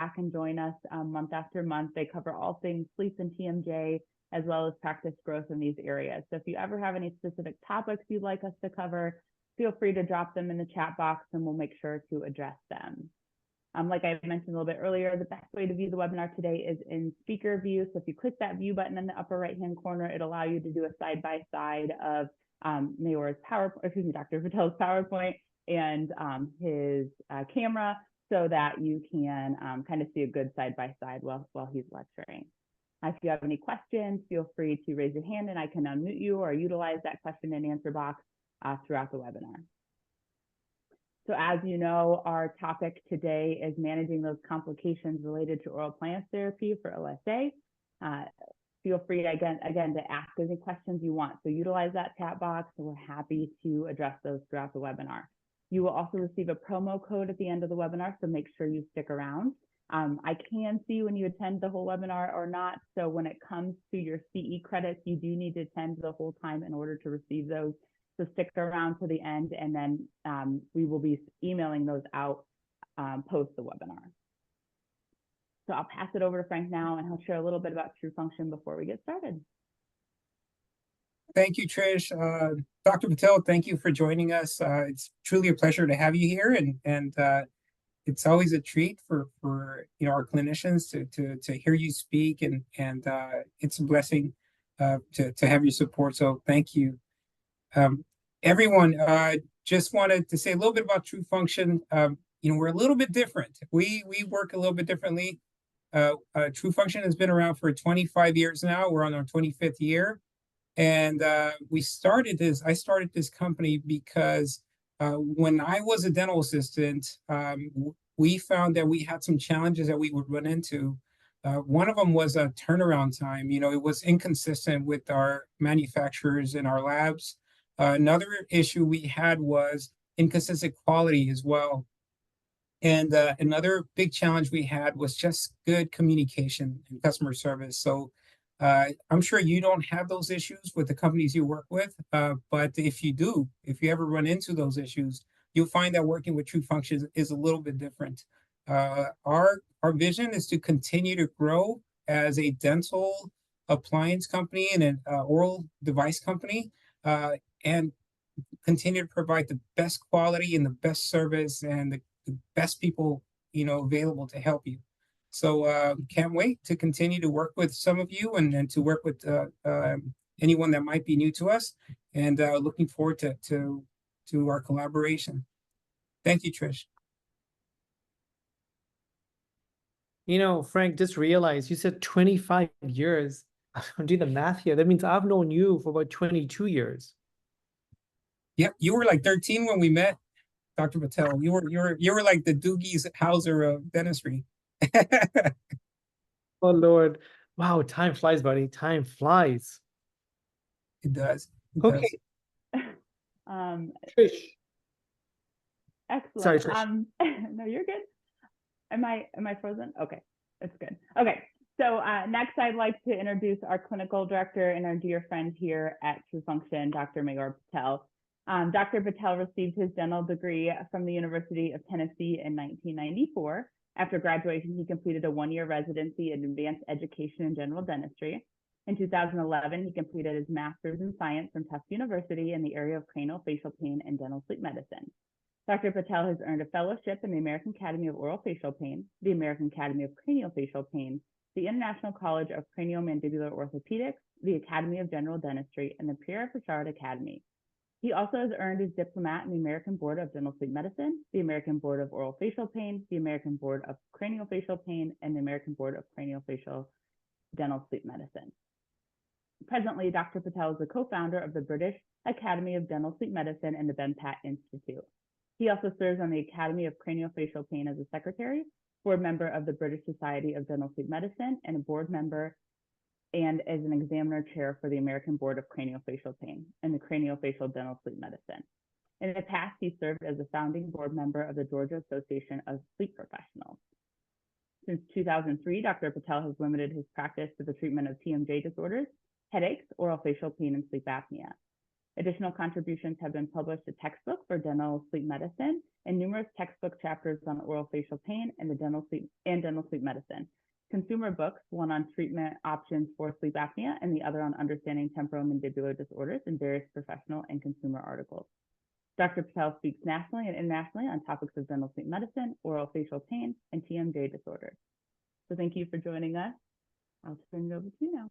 and join us month after month. They cover all things sleep and TMJ, as well as practice growth in these areas. So if you ever have any specific topics you'd like us to cover, feel free to drop them in the chat box and we'll make sure to address them. Like I mentioned a little bit earlier, the best way to view the webinar today is in speaker view. So if you click that view button in the upper right-hand corner, it'll allow you to do a side-by-side of Mayoor's PowerPoint, excuse me, Dr. Patel's PowerPoint and his camera, so that you can kind of see a good side-by-side while he's lecturing. If you have any questions, feel free to raise your hand and I can unmute you or utilize that question and answer box throughout the webinar. So as you know, our topic today is managing those complications related to oral appliance therapy for OSA. Feel free to, again, to ask any questions you want. So utilize that chat box and we're happy to address those throughout the webinar. You will also receive a promo code at the end of the webinar, so make sure you stick around. I can see when you attend the whole webinar or not. So when it comes to your CE credits, you do need to attend the whole time in order to receive those. So stick around to the end, and then we will be emailing those out post the webinar. So I'll pass it over to Frank now, and he'll share a little bit about True Function before we get started. Thank you, Trish. Dr. Patel, thank you for joining us. It's truly a pleasure to have you here, and it's always a treat for our clinicians to hear you speak, and it's a blessing to have your support. So thank you. Everyone, just wanted to say a little bit about True Function. We're a little bit different. We work a little bit differently. True Function has been around for 25 years now. We're on our 25th year. And I started this company because when I was a dental assistant, we found that we had some challenges that we would run into. One of them was a turnaround time. It was inconsistent with our manufacturers and our labs. Another issue we had was inconsistent quality as well. And another big challenge we had was just good communication and customer service. So I'm sure you don't have those issues with the companies you work with, but if you ever run into those issues, you'll find that working with True Function is a little bit different. Our vision is to continue to grow as a dental appliance company and an oral device company, and continue to provide the best quality and the best service and the best people available to help you. So can't wait to continue to work with some of you and to work with anyone that might be new to us, and looking forward to our collaboration. Thank you, Trish. Frank, just realized you said 25 years. I'm doing the math here. That means I've known you for about 22 years. Yep, you were like 13 when we met, Dr. Patel. You were like the Doogie Howser of dentistry. Oh Lord. Wow, time flies, buddy. Time flies. It does. Okay. Trish. Excellent. Sorry, Trish. No, you're good. Am I frozen? Okay, that's good. Okay, so next I'd like to introduce our clinical director and our dear friend here at True Function, Dr. Mayoor Patel. Dr. Patel received his dental degree from the University of Tennessee in 1994. After graduation, he completed a one-year residency in advanced education in general dentistry. In 2011, he completed his master's in science from Tufts University in the area of craniofacial pain and dental sleep medicine. Dr. Patel has earned a fellowship in the American Academy of Oral Facial Pain, the American Academy of Craniofacial Pain, the International College of Craniomandibular Orthopedics, the Academy of General Dentistry, and the Pierre Fauchard Academy. He also has earned his diplomate in the American Board of Dental Sleep Medicine, the American Board of Oral Facial Pain, the American Board of Craniofacial Pain, and the American Board of Craniofacial Dental Sleep Medicine. Presently, Dr. Patel is the co-founder of the British Academy of Dental Sleep Medicine and the Ben Pat Institute. He also serves on the Academy of Craniofacial Pain as a secretary, board member of the British Society of Dental Sleep Medicine, and a board member and as an examiner chair for the American Board of Craniofacial Pain and the Craniofacial Dental Sleep Medicine. In the past, he served as a founding board member of the Georgia Association of Sleep Professionals. Since 2003, Dr. Patel has limited his practice to the treatment of TMJ disorders, headaches, oral facial pain, and sleep apnea. Additional contributions have been published a textbook for dental sleep medicine and numerous textbook chapters on oral facial pain and dental sleep medicine. Consumer books, one on treatment options for sleep apnea and the other on understanding temporomandibular disorders, in various professional and consumer articles. Dr. Patel speaks nationally and internationally on topics of dental sleep medicine, oral facial pain, and TMJ disorders. So thank you for joining us. I'll turn it over to you now.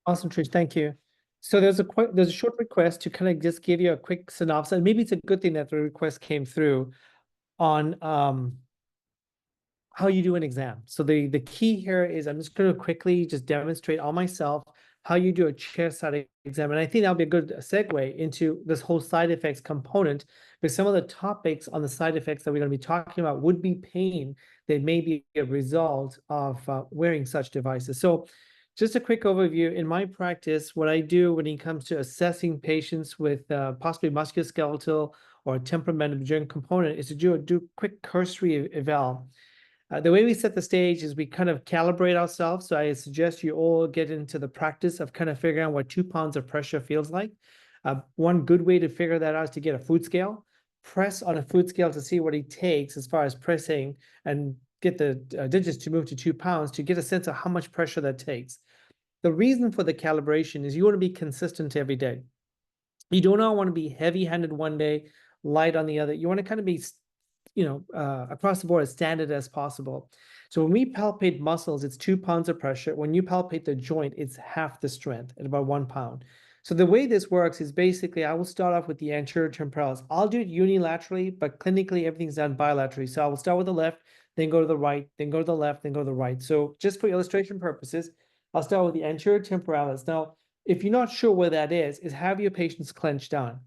Awesome, Trish. Thank you. So there's a short request to kind of just give you a quick synopsis. And maybe it's a good thing that the request came through on how you do an exam. So the key here is I'm just going to quickly just demonstrate on myself how you do a chair-side exam. And I think that'll be a good segue into this whole side effects component, because some of the topics on the side effects that we're going to be talking about would be pain that may be a result of wearing such devices. So just a quick overview. In my practice, what I do when it comes to assessing patients with possibly musculoskeletal or temperamental joint component is to do a quick cursory eval. The way we set the stage is we kind of calibrate ourselves. So I suggest you all get into the practice of kind of figuring out what 2 pounds of pressure feels like. One good way to figure that out is to get a foot scale. Press on a foot scale to see what it takes as far as pressing, and get the digits to move to 2 pounds to get a sense of how much pressure that takes. The reason for the calibration is you want to be consistent every day. You do not want to be heavy-handed one day, light on the other. You want to kind of be across the board as standard as possible. So when we palpate muscles, it's 2 pounds of pressure. When you palpate the joint, it's half the strength at about 1 pound. So the way this works is basically I will start off with the anterior temporalis. I'll do it unilaterally, but clinically everything's done bilaterally. So I will start with the left, then go to the right, then go to the left, then go to the right. So just for illustration purposes, I'll start with the anterior temporalis. Now, if you're not sure where that is have your patients clench down.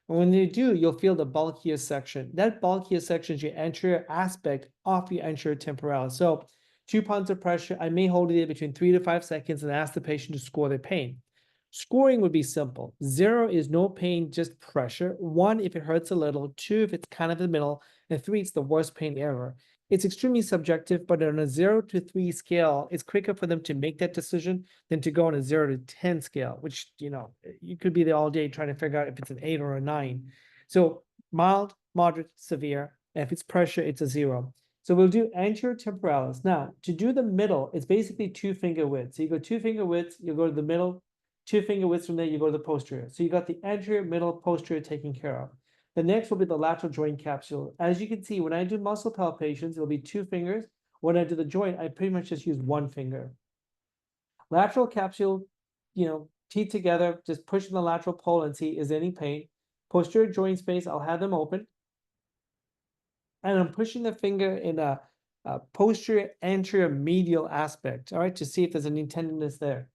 And when they do, you'll feel the bulkier section. That bulkier section is your anterior aspect of your anterior temporalis. So 2 pounds of pressure, I may hold it there between 3 to 5 seconds and ask the patient to score their pain. Scoring would be simple. 0 is no pain, just pressure. 1 if it hurts a little, 2 if it's kind of in the middle, and 3 it's the worst pain ever. It's extremely subjective, but on a 0 to 3 scale, it's quicker for them to make that decision than to go on a 0 to 10 scale, which, you could be there all day trying to figure out if it's an 8 or a 9. So mild, moderate, severe. And if it's pressure, it's a 0. So we'll do anterior temporalis. Now, to do the middle, it's basically 2 finger widths. So you go 2 finger widths, you go to the middle, 2 finger widths from there, you go to the posterior. So you got the anterior, middle, posterior taken care of. The next will be the lateral joint capsule. As you can see, when I do muscle palpations, it'll be 2 fingers. When I do the joint, I pretty much just use 1 finger. Lateral capsule, teeth together, just push in the lateral pole and see is there any pain. Posterior joint space, I'll have them open. And I'm pushing the finger in a posterior anterior medial aspect, all right, to see if there's any tenderness there.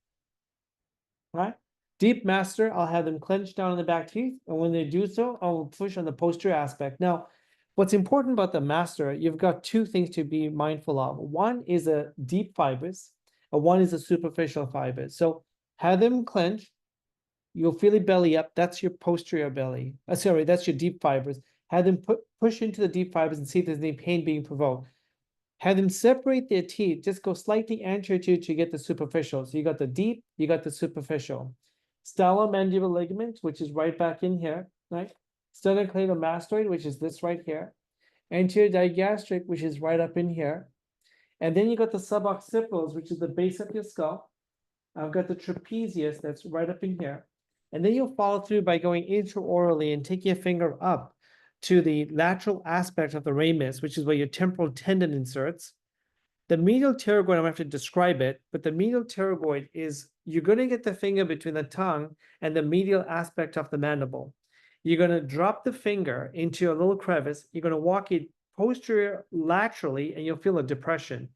All right. Deep master, I'll have them clench down on the back teeth, and when they do so, I'll push on the posterior aspect. Now, what's important about the master, you've got 2 things to be mindful of. One is a deep fibrous, and one is a superficial fibrous. So have them clench, you'll feel it belly up, that's your posterior belly. Sorry, that's your deep fibers. Have them push into the deep fibers and see if there's any pain being provoked. Have them separate their teeth, just go slightly anterior to get the superficial. So you got the deep, you got the superficial. Stylomandibular ligament, which is right back in here, right? Sternocleidomastoid, which is this right here. Anterior digastric, which is right up in here. And then you got the suboccipitals, which is the base of your skull. I've got the trapezius, that's right up in here. And then you'll follow through by going intraorally and take your finger up to the lateral aspect of the ramus, which is where your temporal tendon inserts. The medial pterygoid, I'm going to have to describe it, but the medial pterygoid is, you're going to get the finger between the tongue and the medial aspect of the mandible. You're going to drop the finger into a little crevice. You're going to walk it posterior laterally, and you'll feel a depression.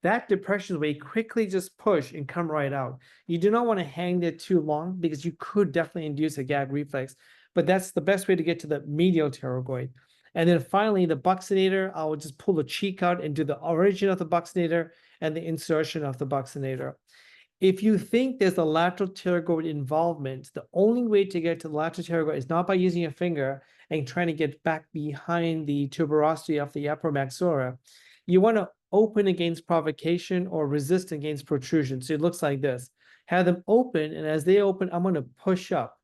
That depression is where you quickly just push and come right out. You do not want to hang there too long because you could definitely induce a gag reflex, but that's the best way to get to the medial pterygoid. And then finally, the buccinator, I will just pull the cheek out and do the origin of the buccinator and the insertion of the buccinator. If you think there's a lateral pterygoid involvement, the only way to get to the lateral pterygoid is not by using your finger and trying to get back behind the tuberosity of the upper maxilla. You want to open against provocation or resist against protrusion. So it looks like this. Have them open, and as they open, I'm going to push up.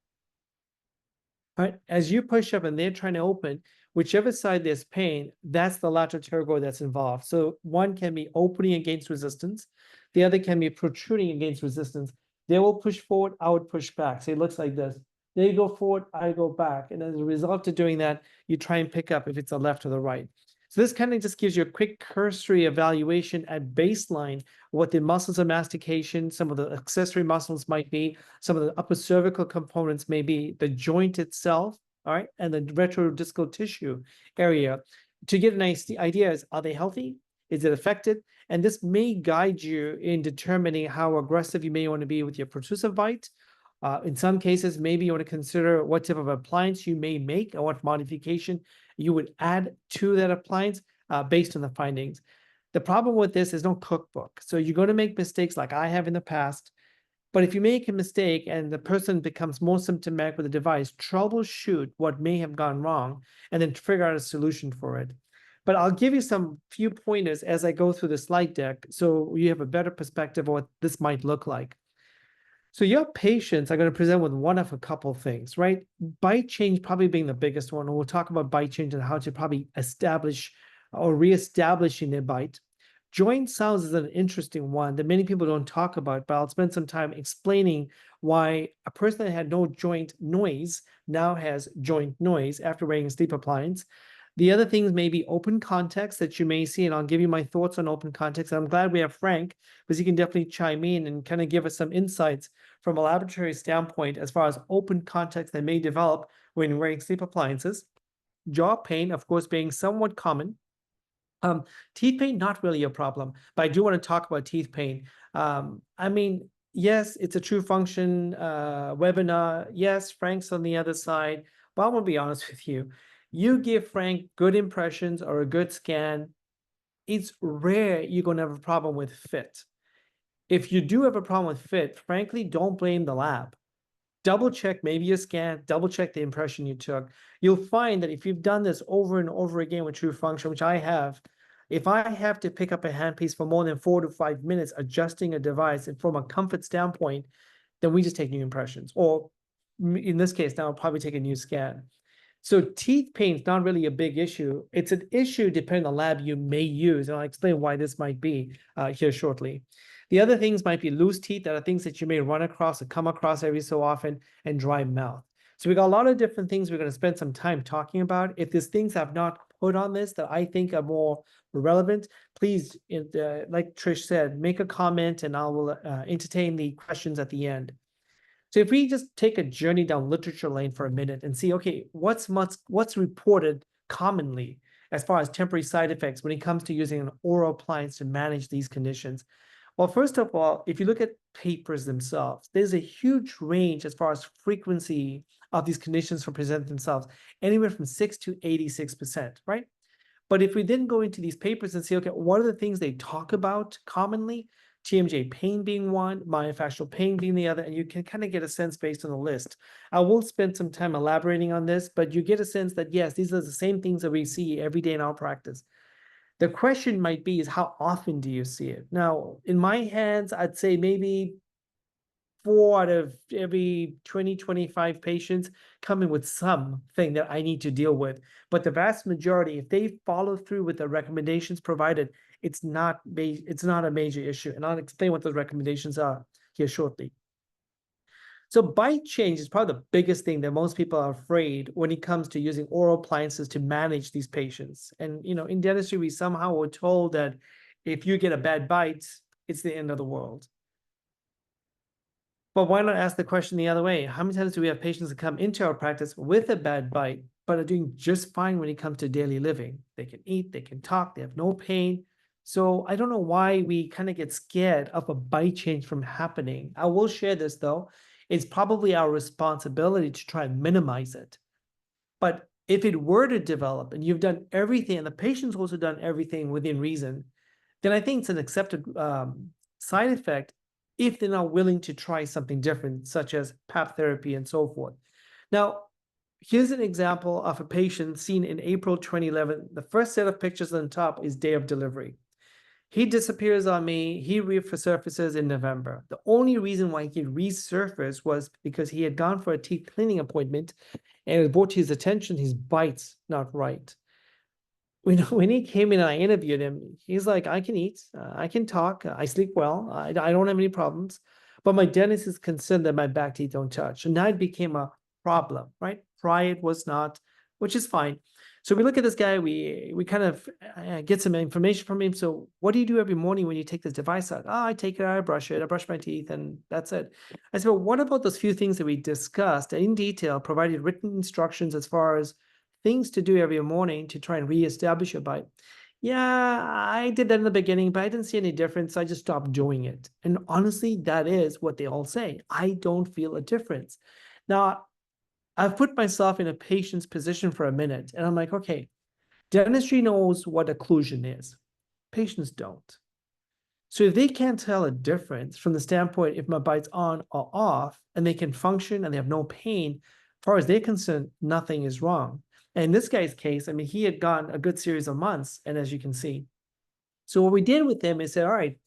All right, as you push up and they're trying to open, whichever side there's pain, that's the lateral pterygoid that's involved. So one can be opening against resistance, the other can be protruding against resistance. They will push forward, I would push back. So it looks like this. They go forward, I go back. And as a result of doing that, you try and pick up if it's the left or the right. So this kind of just gives you a quick cursory evaluation at baseline, what the muscles of mastication, some of the accessory muscles might be, some of the upper cervical components may be, the joint itself, all right, and the retrodiscal tissue area. To get a nice idea is, are they healthy? Is it affected? And this may guide you in determining how aggressive you may want to be with your protrusive bite. In some cases, maybe you want to consider what type of appliance you may make or what modification you would add to that appliance based on the findings. The problem with this is no cookbook. So you're going to make mistakes like I have in the past. But if you make a mistake and the person becomes more symptomatic with the device, troubleshoot what may have gone wrong and then figure out a solution for it. But I'll give you some few pointers as I go through the slide deck so you have a better perspective of what this might look like. So your patients are going to present with one of a couple things, right? Bite change probably being the biggest one. And we'll talk about bite change and how to probably establish or reestablishing their bite. Joint sounds is an interesting one that many people don't talk about, but I'll spend some time explaining why a person that had no joint noise now has joint noise after wearing a sleep appliance. The other things may be open context that you may see, and I'll give you my thoughts on open context. And I'm glad we have Frank, because he can definitely chime in and kind of give us some insights from a laboratory standpoint as far as open context that may develop when wearing sleep appliances. Jaw pain, of course, being somewhat common. Teeth pain, not really a problem, but I do want to talk about teeth pain. I mean, yes, it's a true function webinar. Yes, Frank's on the other side, but I'm going to be honest with you. You give Frank good impressions or a good scan, it's rare you're going to have a problem with fit. If you do have a problem with fit, frankly, don't blame the lab. Double check maybe your scan, double check the impression you took. You'll find that if you've done this over and over again with true function, which I have, if I have to pick up a handpiece for more than 4 to 5 minutes adjusting a device and from a comfort standpoint, then we just take new impressions. Or in this case, now I'll probably take a new scan. So teeth pain is not really a big issue. It's an issue depending on the lab you may use. And I'll explain why this might be here shortly. The other things might be loose teeth that are things that you may run across or come across every so often, and dry mouth. So we got a lot of different things we're going to spend some time talking about. If there's things I've not put on this that I think are more relevant, please, like Trish said, make a comment and I will entertain the questions at the end. So if we just take a journey down literature lane for a minute and see, okay, what's reported commonly as far as temporary side effects when it comes to using an oral appliance to manage these conditions? Well, first of all, if you look at papers themselves, there's a huge range as far as frequency of these conditions for present themselves, anywhere from 6 to 86%, right? But if we then go into these papers and say, okay, what are the things they talk about commonly? TMJ pain being one, myofascial pain being the other, and you can kind of get a sense based on the list. I will spend some time elaborating on this, but you get a sense that yes, these are the same things that we see every day in our practice. The question might be is how often do you see it? Now, in my hands, I'd say maybe 4 out of every 20, 25 patients come in with something that I need to deal with. But the vast majority, if they follow through with the recommendations provided, it's not a major issue. And I'll explain what those recommendations are here shortly. So bite change is probably the biggest thing that most people are afraid when it comes to using oral appliances to manage these patients. And, you know, in dentistry, we somehow were told that if you get a bad bite, it's the end of the world. But why not ask the question the other way? How many times do we have patients that come into our practice with a bad bite, but are doing just fine when it comes to daily living? They can eat, they can talk, they have no pain. So I don't know why we kind of get scared of a bite change from happening. I will share this though. It's probably our responsibility to try and minimize it. But if it were to develop and you've done everything and the patient's also done everything within reason, then I think it's an accepted side effect if they're not willing to try something different, such as PAP therapy and so forth. Now, here's an example of a patient seen in April 2011. The first set of pictures on top is day of delivery. He disappears on me. He resurfaces in November. The only reason why he resurfaced was because he had gone for a teeth cleaning appointment, and it was brought to his attention his bite's not right. When he came in and I interviewed him, he's like, I can eat, I can talk, I sleep well, I don't have any problems, but my dentist is concerned that my back teeth don't touch. And now it became a problem, right? Prior it was not, which is fine. So we look at this guy, we kind of get some information from him. So what do you do every morning when you take this device out? Oh, I take it out, I brush my teeth, and that's it. I said, well, what about those few things that we discussed in detail, provided written instructions as far as things to do every morning to try and reestablish your bite? Yeah, I did that in the beginning, but I didn't see any difference. So I just stopped doing it. And honestly, that is what they all say. I don't feel a difference. Now, I've put myself in a patient's position for a minute, and I'm like, okay, dentistry knows what occlusion is. Patients don't. So if they can't tell a difference from the standpoint if my bite's on or off, and they can function and they have no pain, as far as they're concerned, nothing is wrong. And in this guy's case, I mean, he had gone a good series of months, and as you can see. So what we did with him is say, all right,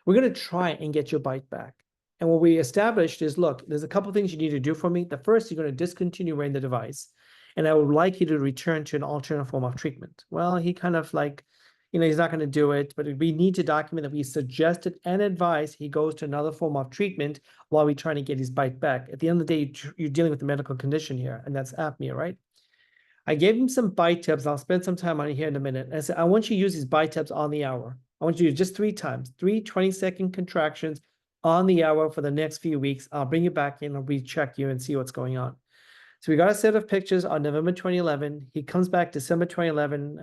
we're going to try and get your bite back. And what we established is, look, there's a couple things you need to do for me. The first, you're going to discontinue wearing the device, and I would like you to return to an alternate form of treatment. Well, he kind of like, he's not going to do it, but we need to document that we suggested and advised he goes to another form of treatment while we're trying to get his bite back. At the end of the day, you're dealing with a medical condition here, and that's apnea, right? I gave him some bite tips. I'll spend some time on it here in a minute. I said, I want you to use these bite tips on the hour. I want you to do just 3 times, 3 20-second contractions on the hour for the next few weeks. I'll bring you back in and recheck you and see what's going on. So we got a set of pictures on November 2011. He comes back December 2011,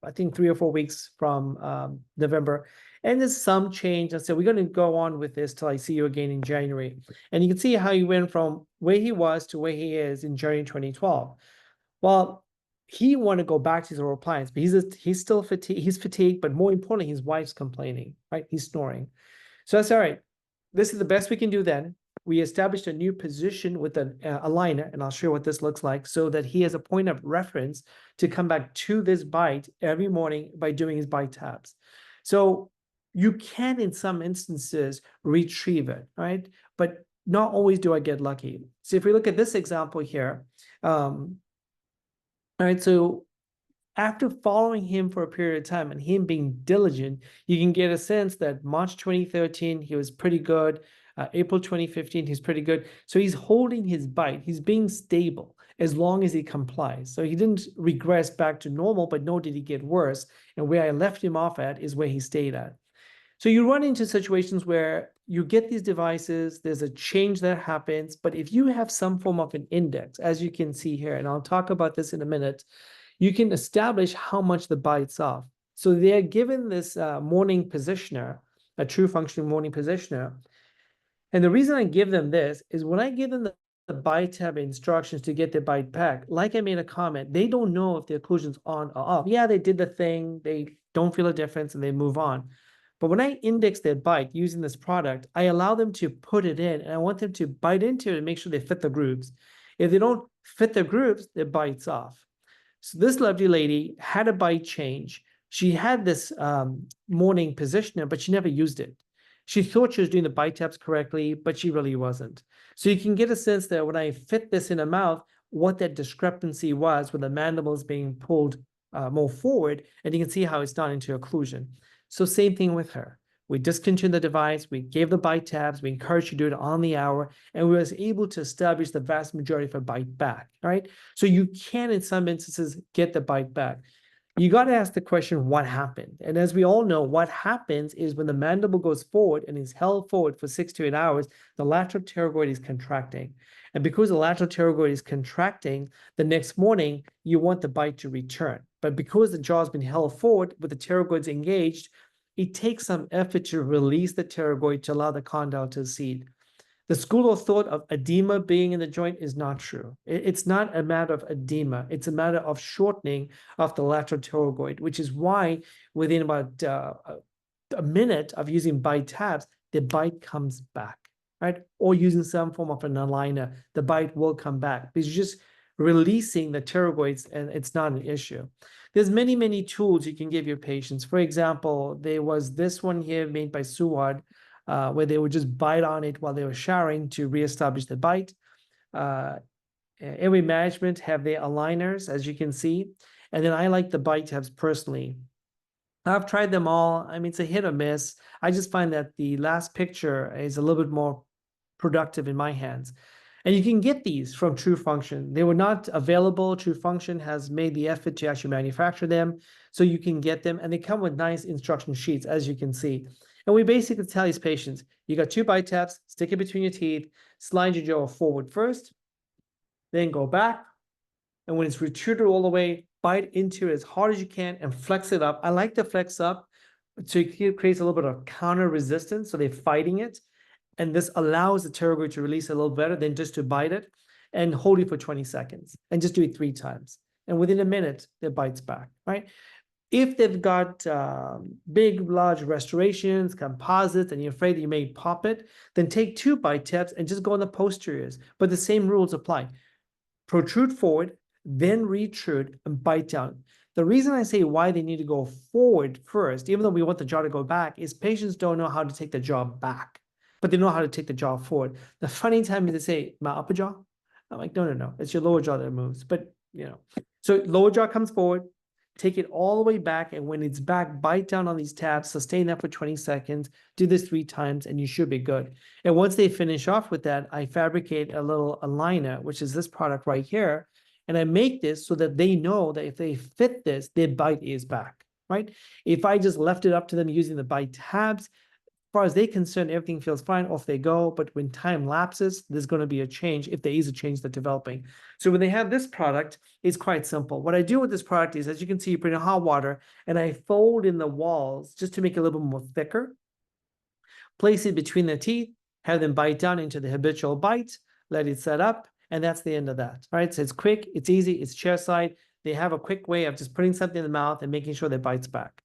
I think 3 or 4 weeks from November. And there's some change. I said, we're going to go on with this till I see you again in January. And you can see how he went from where he was to where he is in January 2012. Well, he wanted to go back to his oral appliance, but he's still fatigued. He's fatigued, but more importantly, his wife's complaining, right? He's snoring. So I said, all right, this is the best we can do then. We established a new position with an aligner, and I'll show you what this looks like, so that he has a point of reference to come back to this bite every morning by doing his bite tabs. So you can, in some instances, retrieve it, right? But not always do I get lucky. So if we look at this example here, all right, so after following him for a period of time and him being diligent, you can get a sense that March 2013, he was pretty good. April 2015, he's pretty good. So he's holding his bite. He's being stable as long as he complies. So he didn't regress back to normal, but nor did he get worse. And where I left him off at is where he stayed at. So you run into situations where you get these devices, there's a change that happens, but if you have some form of an index, as you can see here, and I'll talk about this in a minute, you can establish how much the bite's off. So they're given this morning positioner, a true functioning morning positioner. And the reason I give them this is when I give them the bite tab instructions to get their bite back, like I made a comment, they don't know if the occlusion's on or off. Yeah, they did the thing, they don't feel a difference, and they move on. But when I index their bite using this product, I allow them to put it in, and I want them to bite into it and make sure they fit the grooves. If they don't fit the grooves, their bite's off. So this lovely lady had a bite change. She had this morning positioner, but she never used it. She thought she was doing the bite taps correctly, but she really wasn't. So you can get a sense that when I fit this in her mouth, what that discrepancy was when the mandibles being pulled more forward, and you can see how it's not into occlusion. So same thing with her. We discontinued the device, we gave the bite tabs, we encouraged you to do it on the hour, and we was able to establish the vast majority of a bite back, all right? So you can, in some instances, get the bite back. You got to ask the question, what happened? And as we all know, what happens is when the mandible goes forward and is held forward for 6 to 8 hours, the lateral pterygoid is contracting. And because the lateral pterygoid is contracting, the next morning, you want the bite to return. But because the jaw has been held forward with the pterygoids engaged, it takes some effort to release the pterygoid to allow the condyle to seed. The school of thought of edema being in the joint is not true. It's not a matter of edema. It's a matter of shortening of the lateral pterygoid, which is why within about a minute of using bite tabs, the bite comes back, right? Or using some form of an aligner, the bite will come back because you just releasing the pterygoids, and it's not an issue. There's many, many tools you can give your patients. For example, there was this one here made by Suwad, where they would just bite on it while they were showering to reestablish the bite. Airway management have their aligners, as you can see. And then I like the bite tabs personally. I've tried them all. I mean, it's a hit or miss. I just find that the last picture is a little bit more productive in my hands. And you can get these from True Function. They were not available. True Function has made the effort to actually manufacture them, so you can get them. And they come with nice instruction sheets, as you can see. And we basically tell these patients, you got 2 bite taps, stick it between your teeth, slide your jaw forward first, then go back. And when it's retruded all the way, bite into it as hard as you can and flex it up. I like to flex up so it creates a little bit of counter resistance, so they're fighting it. And this allows the pterygoid to release a little better than just to bite it, and hold it for 20 seconds and just do it 3 times. And within a minute, it bites back, right? If they've got big, large restorations, composites, and you're afraid that you may pop it, then take 2 bite taps and just go on the posteriors. But the same rules apply. Protrude forward, then retrude and bite down. The reason I say why they need to go forward first, even though we want the jaw to go back, is patients don't know how to take the jaw back, but they know how to take the jaw forward. The funny time is they say, my upper jaw? I'm like, no, it's your lower jaw that moves. But, so lower jaw comes forward, take it all the way back, and when it's back, bite down on these tabs, sustain that for 20 seconds, do this 3 times, and you should be good. And once they finish off with that, I fabricate a little aligner, which is this product right here, and I make this so that they know that if they fit this, their bite is back, right? If I just left it up to them using the bite tabs, as far as they're concerned, everything feels fine, off they go. But when time lapses, there's going to be a change, if there is a change that's developing. So when they have this product, it's quite simple. What I do with this product is, as you can see, you put in hot water, and I fold in the walls just to make it a little bit more thicker. Place it between the teeth, have them bite down into the habitual bite, let it set up, and that's the end of that. All right, so it's quick, it's easy, it's chair side. They have a quick way of just putting something in the mouth and making sure that bites back.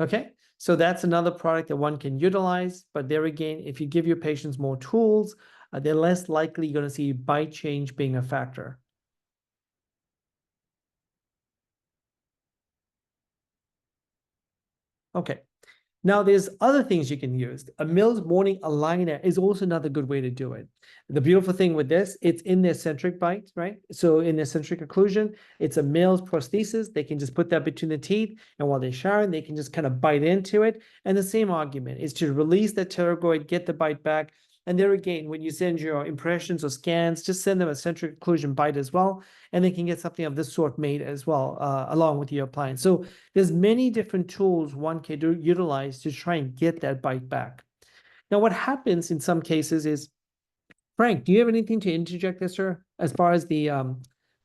Okay, so that's another product that one can utilize. But there again, if you give your patients more tools, they're less likely going to see bite change being a factor. Okay. Now, there's other things you can use. A Mills morning aligner is also another good way to do it. The beautiful thing with this, it's in the eccentric bite, right? So in the eccentric occlusion, it's a Mills prosthesis. They can just put that between the teeth, and while they're showering, they can just kind of bite into it. And the same argument is to release the pterygoid, get the bite back. And there again, when you send your impressions or scans, just send them a eccentric occlusion bite as well, and they can get something of this sort made as well, along with your appliance. So there's many different tools one can utilize to try and get that bite back. Now, what happens in some cases is, Frank, do you have anything to interject there, sir, as far as the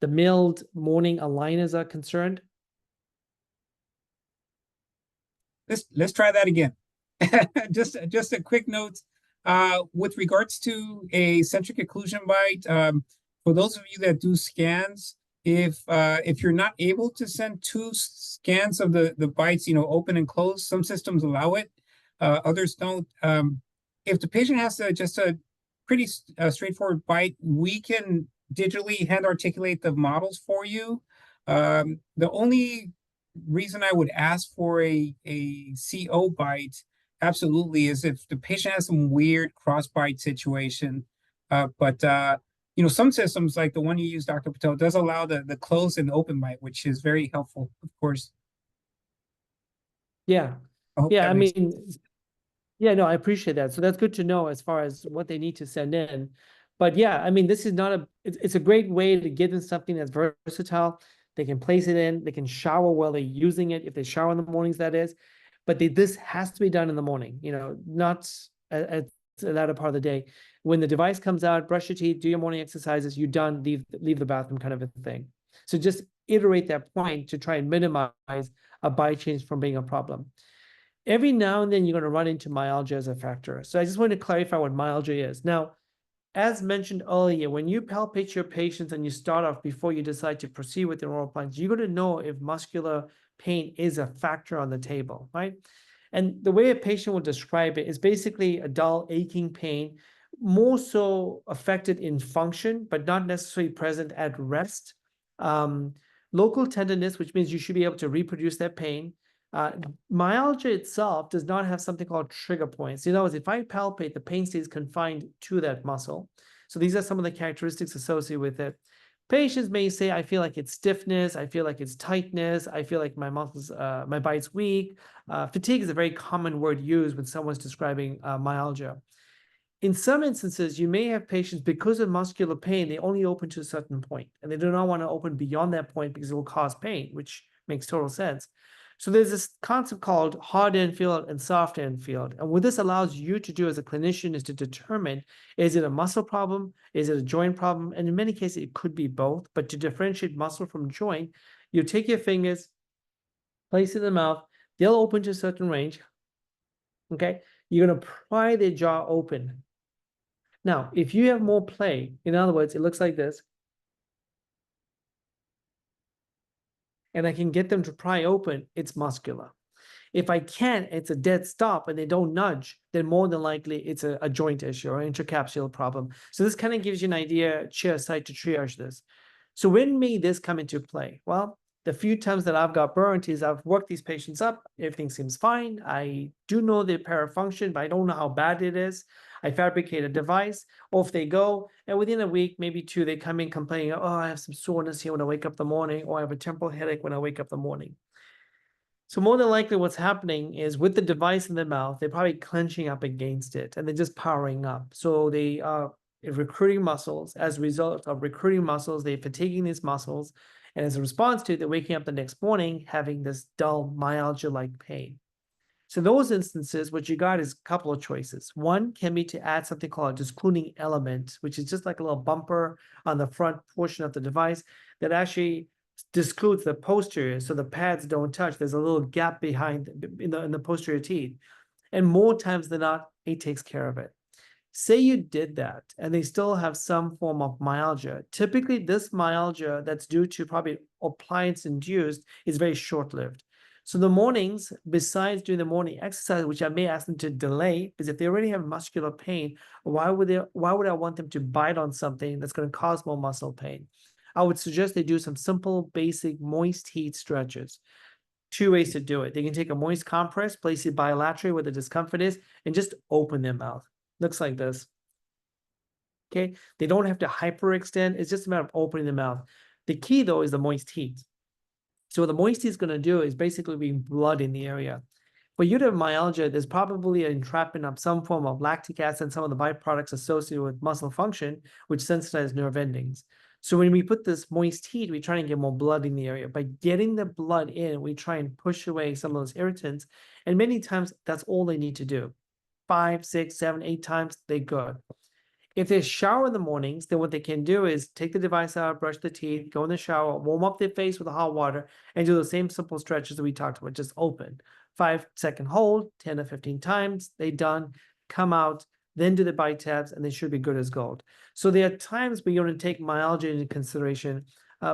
milled morning aligners are concerned? Let's try that again. Just a quick note. With regards to a centric occlusion bite, for those of you that do scans, if you're not able to send 2 scans of the bites, open and close, some systems allow it, others don't. If the patient has just a pretty straightforward bite, we can digitally hand articulate the models for you. The only reason I would ask for a CO bite absolutely is if the patient has some weird cross-bite situation. But some systems like the one you use, Dr. Patel, does allow the close and open bite, which is very helpful, of course. Yeah. I mean, yeah, no, I appreciate that. So that's good to know as far as what they need to send in. But yeah, I mean, this is not it's a great way to get in something that's versatile. They can place it in, they can shower while they're using it, if they shower in the mornings, that is. But this has to be done in the morning, not at the latter part of the day. When the device comes out, brush your teeth, do your morning exercises, you're done, leave the bathroom, kind of a thing. So just iterate that point to try and minimize a bite change from being a problem. Every now and then you're going to run into myalgia as a factor. So I just want to clarify what myalgia is. Now, as mentioned earlier, when you palpate your patients and you start off before you decide to proceed with the oral appliance, you're going to know if muscular pain is a factor on the table, right? And the way a patient will describe it is basically a dull, aching pain, more so affected in function, but not necessarily present at rest. Local tenderness, which means you should be able to reproduce that pain. Myalgia itself does not have something called trigger points. In other words, if I palpate, the pain stays confined to that muscle. So these are some of the characteristics associated with it. Patients may say, I feel like it's stiffness, I feel like it's tightness, I feel like my muscles, my body's weak. Fatigue is a very common word used when someone's describing myalgia. In some instances, you may have patients, because of muscular pain, they only open to a certain point, and they do not want to open beyond that point because it will cause pain, which makes total sense. So there's this concept called hard end field and soft end field. And what this allows you to do as a clinician is to determine, is it a muscle problem? Is it a joint problem? And in many cases, it could be both. But to differentiate muscle from joint, you take your fingers, place it in the mouth, they'll open to a certain range. Okay, you're going to pry their jaw open. Now, if you have more play, in other words, it looks like this, and I can get them to pry open, it's muscular. If I can't, it's a dead stop and they don't nudge, then more than likely it's a joint issue or intercapsular problem. So this kind of gives you an idea, chair side, to triage this. So when may this come into play? Well, the few times that I've got burnt is I've worked these patients up, everything seems fine. I do know their parafunction, but I don't know how bad it is. I fabricate a device, off they go, and within a week, maybe two, they come in complaining, oh, I have some soreness here when I wake up in the morning, or I have a temporal headache when I wake up in the morning. So more than likely what's happening is with the device in the mouth, they're probably clenching up against it and they're just powering up. So they are recruiting muscles. As a result of recruiting muscles, they're fatiguing these muscles. And as a response to it, they're waking up the next morning having this dull myalgia-like pain. So in those instances, what you got is a couple of choices. One can be to add something called a discluding element, which is just like a little bumper on the front portion of the device that actually discludes the posterior, so the pads don't touch. There's a little gap behind in the posterior teeth. And more times than not, it takes care of it. Say you did that and they still have some form of myalgia. Typically, this myalgia that's due to probably appliance induced is very short-lived. So the mornings, besides doing the morning exercise, which I may ask them to delay, because if they already have muscular pain, why would I want them to bite on something that's going to cause more muscle pain? I would suggest they do some simple, basic moist heat stretches. Two ways to do it. They can take a moist compress, place it bilaterally where the discomfort is, and just open their mouth. Looks like this. Okay, they don't have to hyperextend. It's just a matter of opening the mouth. The key, though, is the moist heat. So what the moist heat is going to do is basically bring blood in the area. For you to have myalgia, there's probably an entrapment of some form of lactic acid and some of the byproducts associated with muscle function, which sensitize nerve endings. So when we put this moist heat, we try and get more blood in the area. By getting the blood in, we try and push away some of those irritants. And many times, that's all they need to do. 5, 6, 7, 8 times, they're good. If they shower in the mornings, then what they can do is take the device out, brush the teeth, go in the shower, warm up their face with hot water, and do the same simple stretches that we talked about. Just open. 5-second hold, 10 or 15 times, they done, come out, then do the bite tabs, and they should be good as gold. So there are times where you're going to take myalgia into consideration.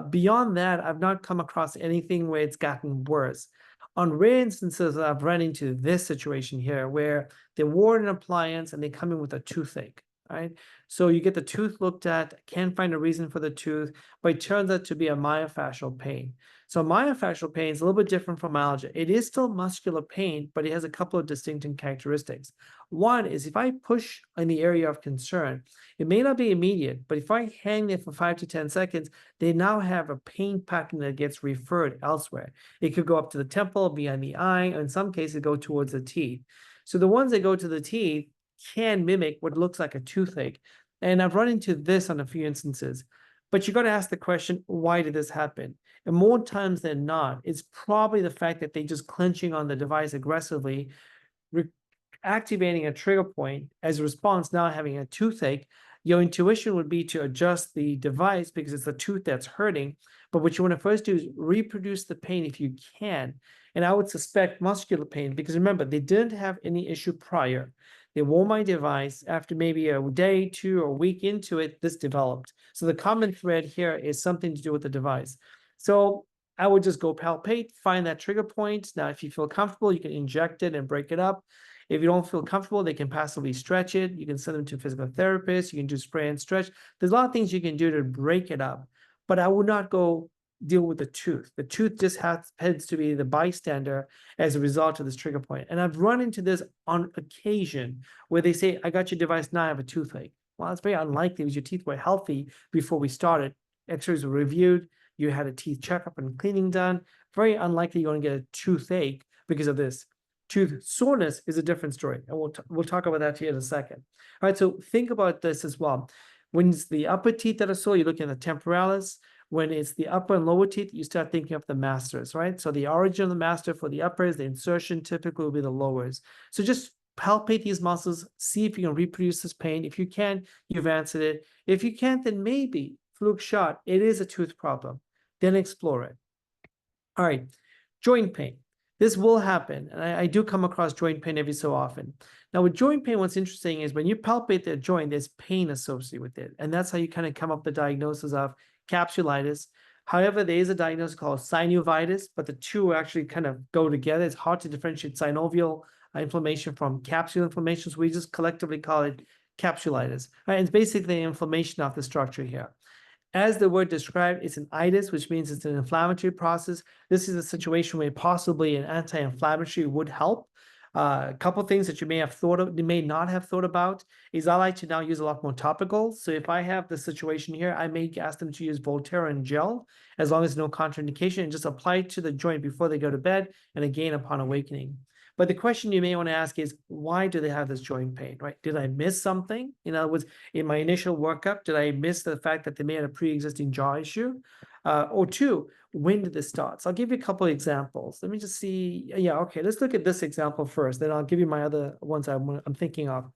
Beyond that, I've not come across anything where it's gotten worse. On rare instances, I've run into this situation here where they wore an appliance and they come in with a toothache. Right? So you get the tooth looked at, can't find a reason for the tooth, but it turns out to be a myofascial pain. So myofascial pain is a little bit different from myalgia. It is still muscular pain, but it has a couple of distinct characteristics. One is if I push in the area of concern, it may not be immediate, but if I hang there for 5 to 10 seconds, they now have a pain pattern that gets referred elsewhere. It could go up to the temple, behind the eye, or in some cases go towards the teeth. So the ones that go to the teeth can mimic what looks like a toothache. And I've run into this on a few instances. But you got to ask the question, why did this happen? And more times than not, it's probably the fact that they're just clenching on the device aggressively, activating a trigger point as a response, now having a toothache. Your intuition would be to adjust the device because it's the tooth that's hurting. But what you want to first do is reproduce the pain if you can. And I would suspect muscular pain because remember, they didn't have any issue prior. They wore my device. After maybe a day, 2, or a week into it, this developed. So the common thread here is something to do with the device. So I would just go palpate, find that trigger point. Now, if you feel comfortable, you can inject it and break it up. If you don't feel comfortable, they can passively stretch it. You can send them to a physical therapist. You can do spray and stretch. There's a lot of things you can do to break it up, but I would not go deal with the tooth. The tooth just happens to be the bystander as a result of this trigger point. And I've run into this on occasion where they say, I got your device, now I have a toothache. Well, it's very unlikely because your teeth were healthy before we started. X-rays were reviewed. You had a teeth checkup and cleaning done. Very unlikely you're going to get a toothache because of this. Tooth soreness is a different story, and we'll talk about that here in a second. All right, so think about this as well. When it's the upper teeth that are sore, you're looking at the temporalis. When it's the upper and lower teeth, you start thinking of the masters, right? So the origin of the master for the uppers, the insertion typically will be the lowers. So just palpate these muscles, see if you can reproduce this pain. If you can, you've answered it. If you can't, then maybe fluke shot, it is a tooth problem. Then explore it. All right, joint pain. This will happen, and I do come across joint pain every so often. Now, with joint pain, what's interesting is when you palpate the joint, there's pain associated with it, and that's how you kind of come up with the diagnosis of capsulitis. However, there is a diagnosis called synovitis, but the two actually kind of go together. It's hard to differentiate synovial inflammation from capsule inflammation, so we just collectively call it capsulitis. Right? It's basically inflammation of the structure here. As the word described, it's an itis, which means it's an inflammatory process. This is a situation where possibly an anti-inflammatory would help. A couple things that you may have thought of, you may not have thought about, is I like to now use a lot more topicals. So if I have the situation here, I may ask them to use Voltaren gel, as long as no contraindication, and just apply it to the joint before they go to bed, and again upon awakening. But the question you may want to ask is, why do they have this joint pain, right? Did I miss something? In other words, in my initial workup, did I miss the fact that they may have a pre-existing jaw issue? Or two, when did this start? So I'll give you a couple of examples. Let me just see. Yeah, okay, let's look at this example first. Then I'll give you my other ones I'm thinking of.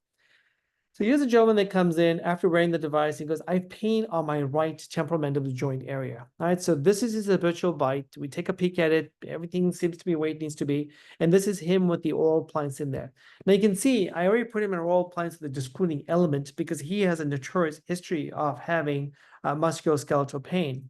So here's a gentleman that comes in after wearing the device. He goes, I have pain on my right temporal mandible joint area. All right, so this is his habitual bite. We take a peek at it. Everything seems to be where it needs to be. And this is him with the oral appliance in there. Now you can see, I already put him in oral appliance with a discluding element because he has a notorious history of having musculoskeletal pain.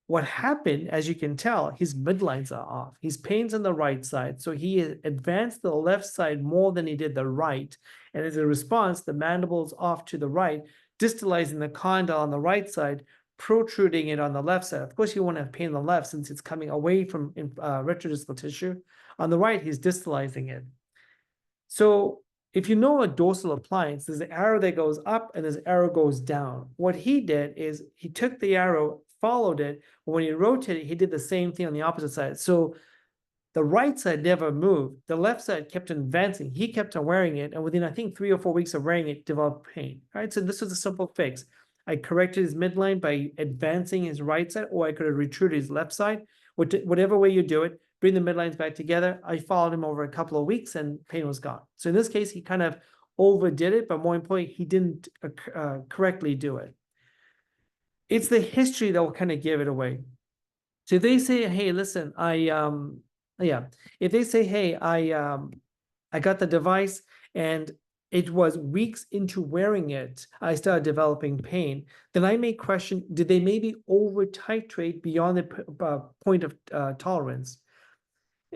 What happened, as you can tell, his midlines are off. His pain's on the right side, so he advanced the left side more than he did the right. And as a response, the mandible's off to the right, distalizing the condyle on the right side, protruding it on the left side. Of course, you won't have pain on the left since it's coming away from retrodistal tissue. On the right, he's distalizing it. So if you know a dorsal appliance, there's an arrow that goes up and there's an arrow goes down. What he did is he took the arrow, followed it, but when he rotated, he did the same thing on the opposite side. So the right side never moved. The left side kept advancing. He kept on wearing it, and within, I think, 3 or 4 weeks of wearing it, developed pain. All right, so this was a simple fix. I corrected his midline by advancing his right side, or I could have retruded his left side. Whatever way you do it, bring the midlines back together. I followed him over a couple of weeks, and pain was gone. So in this case, he kind of overdid it, but more importantly, he didn't correctly do it. It's the history that will kind of give it away. So if they say, hey, listen, if they say, hey, I got the device and it was weeks into wearing it, I started developing pain, then I may question, did they maybe over titrate beyond the point of tolerance?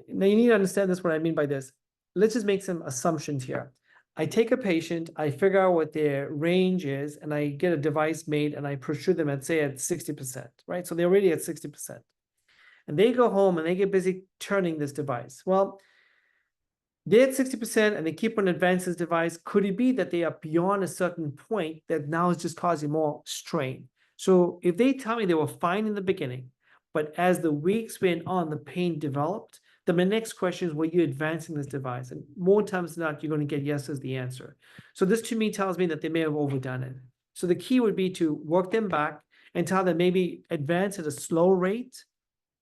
Now you need to understand this, what I mean by this. Let's just make some assumptions here. I take a patient, I figure out what their range is, and I get a device made and I protrude them at, say, at 60%, right? So they're already at 60%. And they go home and they get busy turning this device. Well, they're at 60% and they keep on advancing this device. Could it be that they are beyond a certain point that now is just causing more strain? So if they tell me they were fine in the beginning, but as the weeks went on, the pain developed, then my next question is, were you advancing this device? And more times than not, you're going to get yes as the answer. So this to me tells me that they may have overdone it. So the key would be to work them back and tell them maybe advance at a slow rate.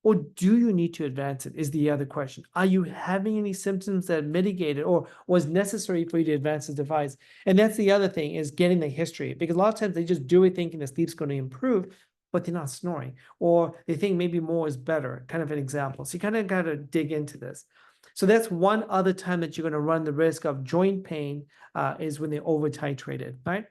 Or do you need to advance it is the other question. Are you having any symptoms that mitigated or was necessary for you to advance this device? And that's the other thing, is getting the history. Because a lot of times they just do it thinking the sleep's going to improve, but they're not snoring. Or they think maybe more is better, kind of an example. So you kind of got to dig into this. So that's one other time that you're going to run the risk of joint pain is when they over-titrated, right?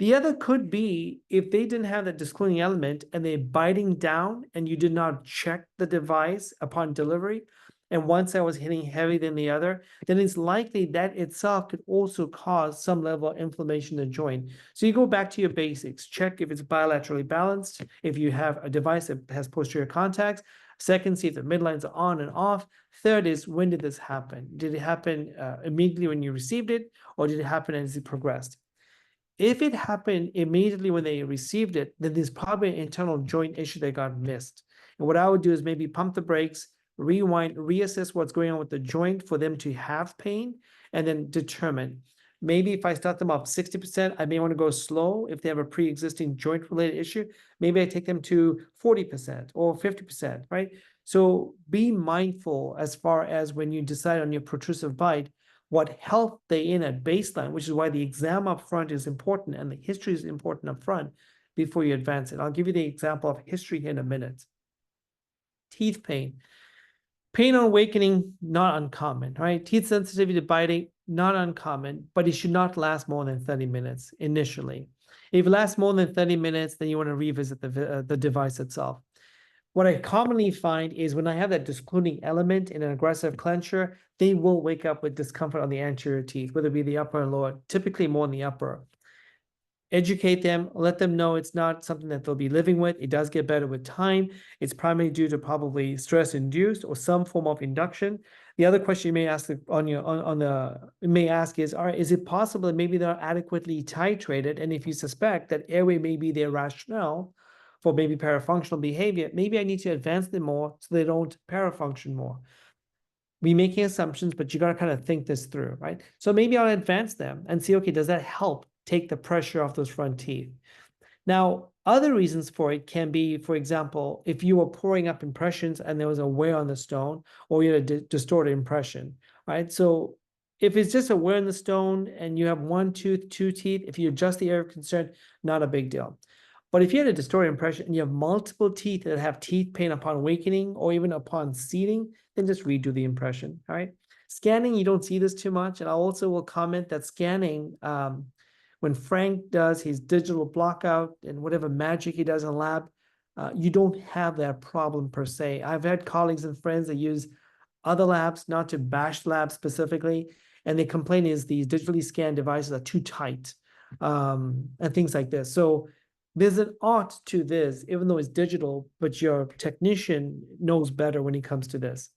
The other could be if they didn't have that discluding element and they're biting down and you did not check the device upon delivery, and one side was hitting heavy than the other, then it's likely that itself could also cause some level of inflammation in the joint. So you go back to your basics, check if it's bilaterally balanced, if you have a device that has posterior contacts. Second, see if the midlines are on and off. Third is, when did this happen? Did it happen immediately when you received it, or did it happen as it progressed? If it happened immediately when they received it, then there's probably an internal joint issue that got missed. And what I would do is maybe pump the brakes, rewind, reassess what's going on with the joint for them to have pain, and then determine. Maybe if I start them up 60%, I may want to go slow. If they have a pre-existing joint-related issue, maybe I take them to 40% or 50%, right? So be mindful as far as when you decide on your protrusive bite, what health they in at baseline, which is why the exam up front is important and the history is important up front before you advance it. I'll give you the example of history in a minute. Teeth pain. Pain on awakening, not uncommon, right? Teeth sensitivity to biting, not uncommon, but it should not last more than 30 minutes initially. If it lasts more than 30 minutes, then you want to revisit the device itself. What I commonly find is when I have that discluding element in an aggressive clencher, they will wake up with discomfort on the anterior teeth, whether it be the upper or lower, typically more in the upper. Educate them, let them know it's not something that they'll be living with. It does get better with time. It's primarily due to probably stress induced or some form of induction. The other question you may ask is, all right, is it possible that maybe they're adequately titrated? And if you suspect that airway may be their rationale for maybe parafunctional behavior, maybe I need to advance them more so they don't parafunction more. We making assumptions, but you got to kind of think this through, right? So maybe I'll advance them and see, okay, does that help take the pressure off those front teeth? Now, other reasons for it can be, for example, if you were pouring up impressions and there was a wear on the stone, or you had a distorted impression, right? So if it's just a wear in the stone and you have one tooth, two teeth, if you adjust the area of concern, not a big deal. But if you had a distorted impression and you have multiple teeth that have teeth pain upon awakening or even upon seating, then just redo the impression, all right? Scanning, you don't see this too much. And I also will comment that scanning, when Frank does his digital blockout and whatever magic he does in the lab, you don't have that problem per se. I've had colleagues and friends that use other labs, not to bash labs specifically, and they complain is these digitally scanned devices are too tight, and things like this. So there's an art to this, even though it's digital, but your technician knows better when it comes to this.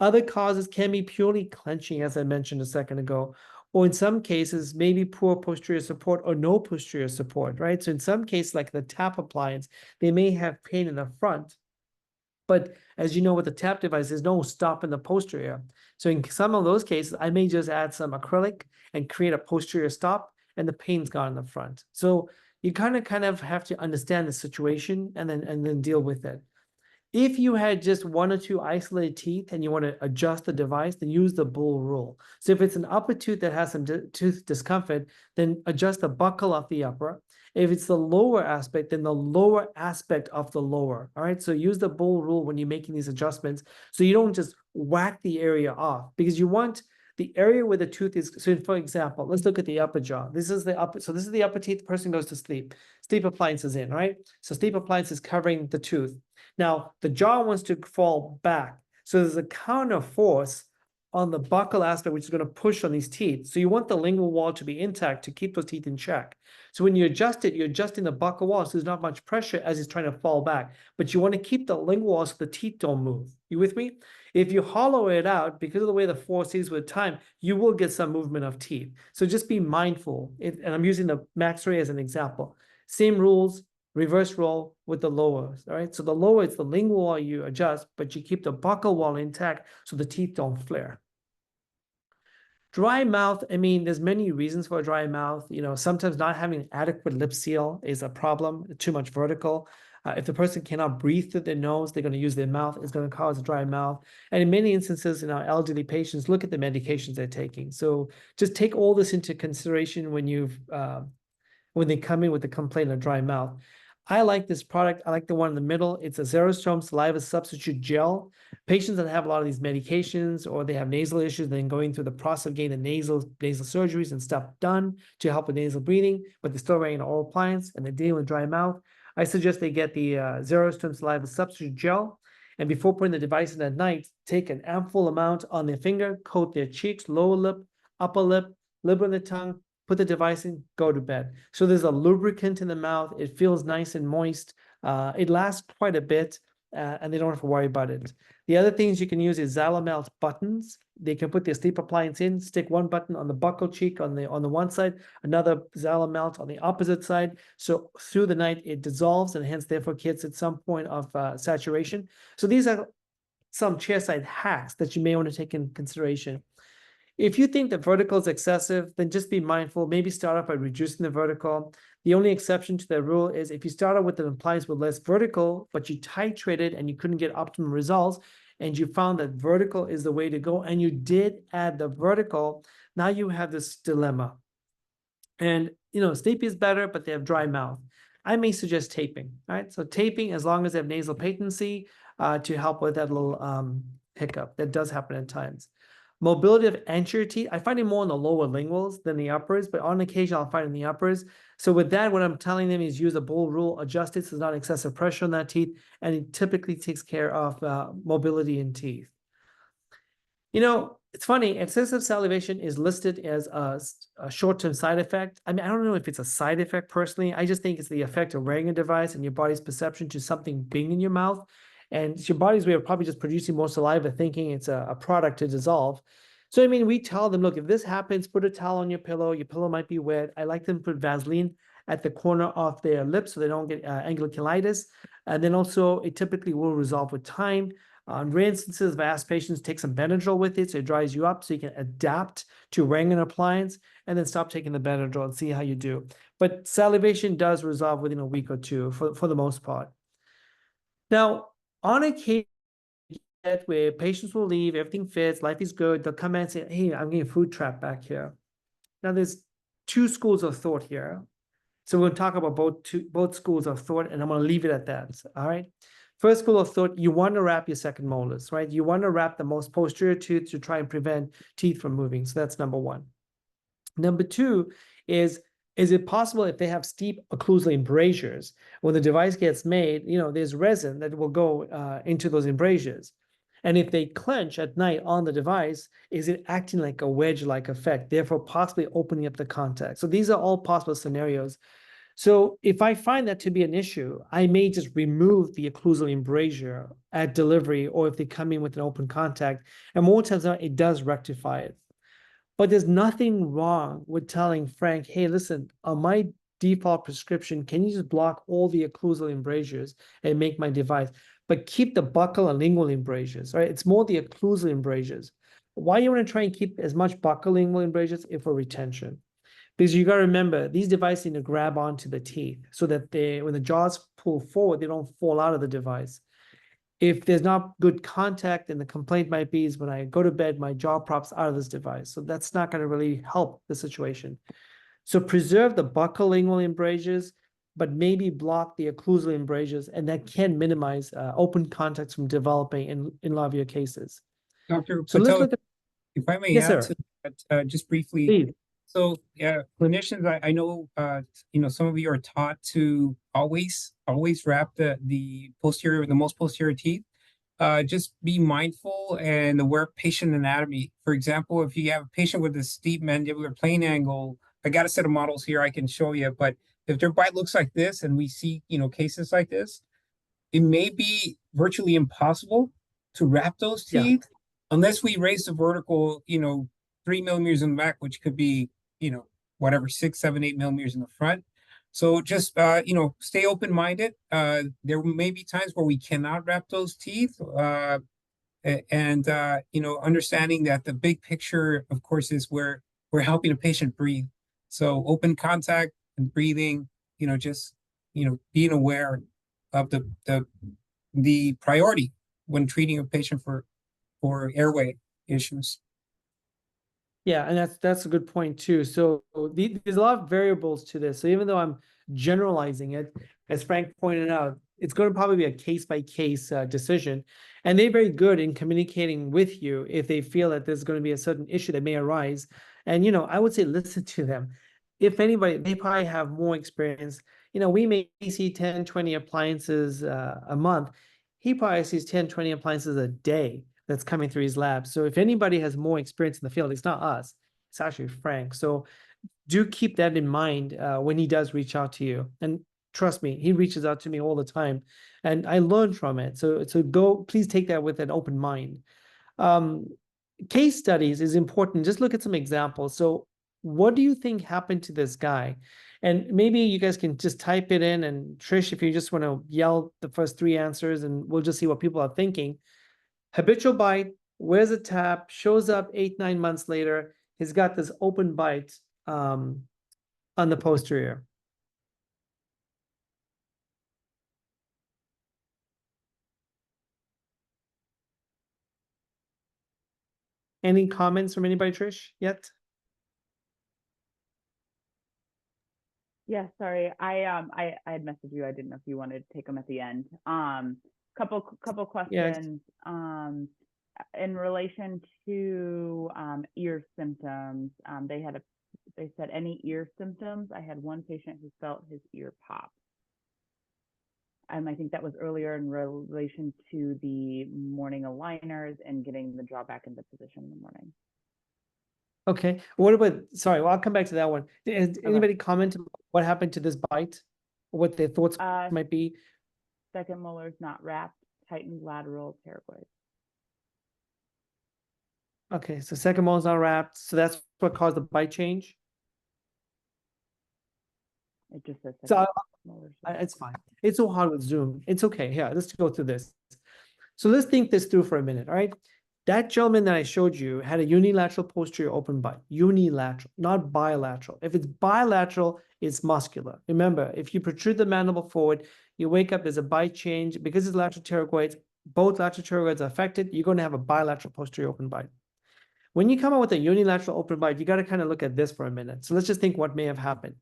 Other causes can be purely clenching, as I mentioned a second ago, or in some cases, maybe poor posterior support or no posterior support, right? So in some cases, like the tap appliance, they may have pain in the front, but as you know, with the tap device, there's no stop in the posterior. So in some of those cases, I may just add some acrylic and create a posterior stop, and the pain's gone in the front. So you kind of have to understand the situation and then deal with it. If you had just one or two isolated teeth and you want to adjust the device, then use the bull rule. So if it's an upper tooth that has some tooth discomfort, then adjust the buccal of the upper. If it's the lower aspect, then the lower aspect of the lower. All right. So use the bull rule when you're making these adjustments. So you don't just whack the area off, because you want the area where the tooth is. So for example, let's look at the upper jaw. This is the upper. So this is the upper teeth. The person goes to sleep. Sleep appliance is in, right? So sleep appliance is covering the tooth. Now the jaw wants to fall back. So there's a counter force on the buccal aspect, which is going to push on these teeth. So you want the lingual wall to be intact to keep those teeth in check. So when you adjust it, you're adjusting the buccal wall, so there's not much pressure as it's trying to fall back. But you want to keep the lingual wall so the teeth don't move. You with me? If you hollow it out, because of the way the force is with time, you will get some movement of teeth. So just be mindful. And I'm using the max ray as an example. Same rules, reverse roll with the lowers. All right. So the lower, it's the lingual wall you adjust, but you keep the buccal wall intact so the teeth don't flare. Dry mouth, I mean, there's many reasons for a dry mouth. You know, sometimes not having adequate lip seal is a problem, too much vertical. If the person cannot breathe through their nose, they're going to use their mouth. It's going to cause a dry mouth. And in many instances, in our elderly patients, look at the medications they're taking. So just take all this into consideration when when they come in with the complaint of dry mouth. I like this product. I like the one in the middle. It's a Xerostomia saliva substitute gel. Patients that have a lot of these medications or they have nasal issues, then going through the process of getting the nasal surgeries and stuff done to help with nasal breathing, but they're still wearing an oral appliance and they're dealing with dry mouth. I suggest they get the Xerostomia saliva substitute gel. And before putting the device in at night, take an ample amount on their finger, coat their cheeks, lower lip, upper lip, lip on the tongue, put the device in, go to bed. So there's a lubricant in the mouth. It feels nice and moist. It lasts quite a bit, and they don't have to worry about it. The other things you can use is Xylamelt buttons. They can put their sleep appliance in, stick one button on the buccal cheek on the one side, another Xylamelt on the opposite side. So through the night, it dissolves and hence therefore gets at some point of saturation. So these are some chairside hacks that you may want to take in consideration. If you think the vertical is excessive, then just be mindful. Maybe start off by reducing the vertical. The only exception to that rule is if you start out with an appliance with less vertical, but you titrated and you couldn't get optimum results, and you found that vertical is the way to go, and you did add the vertical, now you have this dilemma. And, sleep is better, but they have dry mouth. I may suggest taping, right? So taping, as long as they have nasal patency, to help with that little hiccup. That does happen at times. Mobility of anterior teeth, I find it more in the lower linguals than the uppers, but on occasion I'll find it in the uppers. So with that, what I'm telling them is use a bowl rule, adjust it so there's not excessive pressure on that teeth, and it typically takes care of mobility in teeth. It's funny, excessive salivation is listed as a short-term side effect. I mean, I don't know if it's a side effect personally. I just think it's the effect of wearing a device and your body's perception to something being in your mouth. And it's your body's way of probably just producing more saliva, thinking it's a product to dissolve. So, we tell them, look, if this happens, put a towel on your pillow might be wet. I like them to put Vaseline at the corner of their lips so they don't get angular-cheilitis. And then also, it typically will resolve with time. In rare instances, I've asked patients take some Benadryl with it so it dries you up so you can adapt to wearing an appliance and then stop taking the Benadryl and see how you do. But salivation does resolve within a week or two for the most part. Now, on occasion, where patients will leave, everything fits, life is good, they'll come in and say, hey, I'm getting food trapped back here. Now, there's two schools of thought here. So we're going to talk about both schools of thought, and I'm going to leave it at that, all right? First school of thought, you want to wrap your second molars, right? You want to wrap the most posterior tooth to try and prevent teeth from moving. So that's number one. Number two is it possible if they have steep occlusal embrasures, when the device gets made, there's resin that will go into those embrasures. And if they clench at night on the device, is it acting like a wedge-like effect, therefore possibly opening up the contact? So these are all possible scenarios. So if I find that to be an issue, I may just remove the occlusal embrasure at delivery, or if they come in with an open contact, and more times than not, it does rectify it. But there's nothing wrong with telling Frank, hey, listen, on my default prescription, can you just block all the occlusal embrasures and make my device? But keep the buccal and lingual embrasures, right? It's more the occlusal embrasures. Why you want to try and keep as much buccal lingual embrasures? If for retention. Because you got to remember, these devices need to grab onto the teeth so that when the jaws pull forward, they don't fall out of the device. If there's not good contact, then the complaint might be is when I go to bed, my jaw props out of this device. So that's not going to really help the situation. So preserve the buccal lingual embrasures, but maybe block the occlusal embrasures, and that can minimize open contacts from developing in a lot of your cases. Dr. So Patel, let's look at, if I may yes, add sir. to that, just briefly. Please. So, clinicians, I know, some of you are taught to always wrap the most posterior teeth. Just be mindful and aware of patient anatomy. For example, if you have a patient with a steep mandibular plane angle, I got a set of models here I can show you, but if their bite looks like this, and we see, cases like this, it may be virtually impossible to wrap those teeth unless we raise the vertical, 3 millimeters in the back, which could be, whatever, 6, 7, 8 millimeters in the front. So just, stay open-minded. There may be times where we cannot wrap those teeth. And understanding that the big picture, of course, is where we're helping a patient breathe. So open contact and breathing, just, being aware of the priority when treating a patient for airway issues. Yeah, and that's a good point too. So there's a lot of variables to this. So even though I'm generalizing it, as Frank pointed out, it's going to probably be a case-by-case decision. And they're very good in communicating with you if they feel that there's going to be a certain issue that may arise. And, I would say listen to them. If anybody, they probably have more experience. We may see 10, 20 appliances a month. He probably sees 10, 20 appliances a day that's coming through his lab. So if anybody has more experience in the field, it's not us. It's actually Frank. So do keep that in mind when he does reach out to you. And trust me, he reaches out to me all the time, and I learn from it. So please take that with an open mind. Case studies is important. Just look at some examples. So what do you think happened to this guy? And maybe you guys can just type it in, and Trish, if you just want to yell the first 3 answers, and we'll just see what people are thinking. Habitual bite, wears a tap, shows up 8, 9 months later. He's got this open bite on the posterior. Any comments from anybody, Trish, yet? Yeah, sorry. I had messaged you. I didn't know if you wanted to take them at the end. Couple questions. In relation to ear symptoms, they said any ear symptoms. I had one patient who felt his ear pop. I think that was earlier in relation to the morning aligners and getting the jaw back into position in the morning. Okay. What about, sorry, well, I'll come back to that one. Has anybody comment what happened to this bite? What their thoughts might be? Second molar is not wrapped, tightened lateral pterygoid. Okay, so second molar is not wrapped. So that's what caused the bite change? It just says So molar. It's fine. It's so hard with Zoom. It's okay. Yeah, let's go through this. So let's think this through for a minute, all right? That gentleman that I showed you had a unilateral posterior open bite. Unilateral, not bilateral. If it's bilateral, it's muscular. Remember, if you protrude the mandible forward, you wake up, there's a bite change. Because it's lateral pterygoids, both lateral pterygoids are affected, you're going to have a bilateral posterior open bite. When you come out with a unilateral open bite, you got to kind of look at this for a minute. So let's just think what may have happened.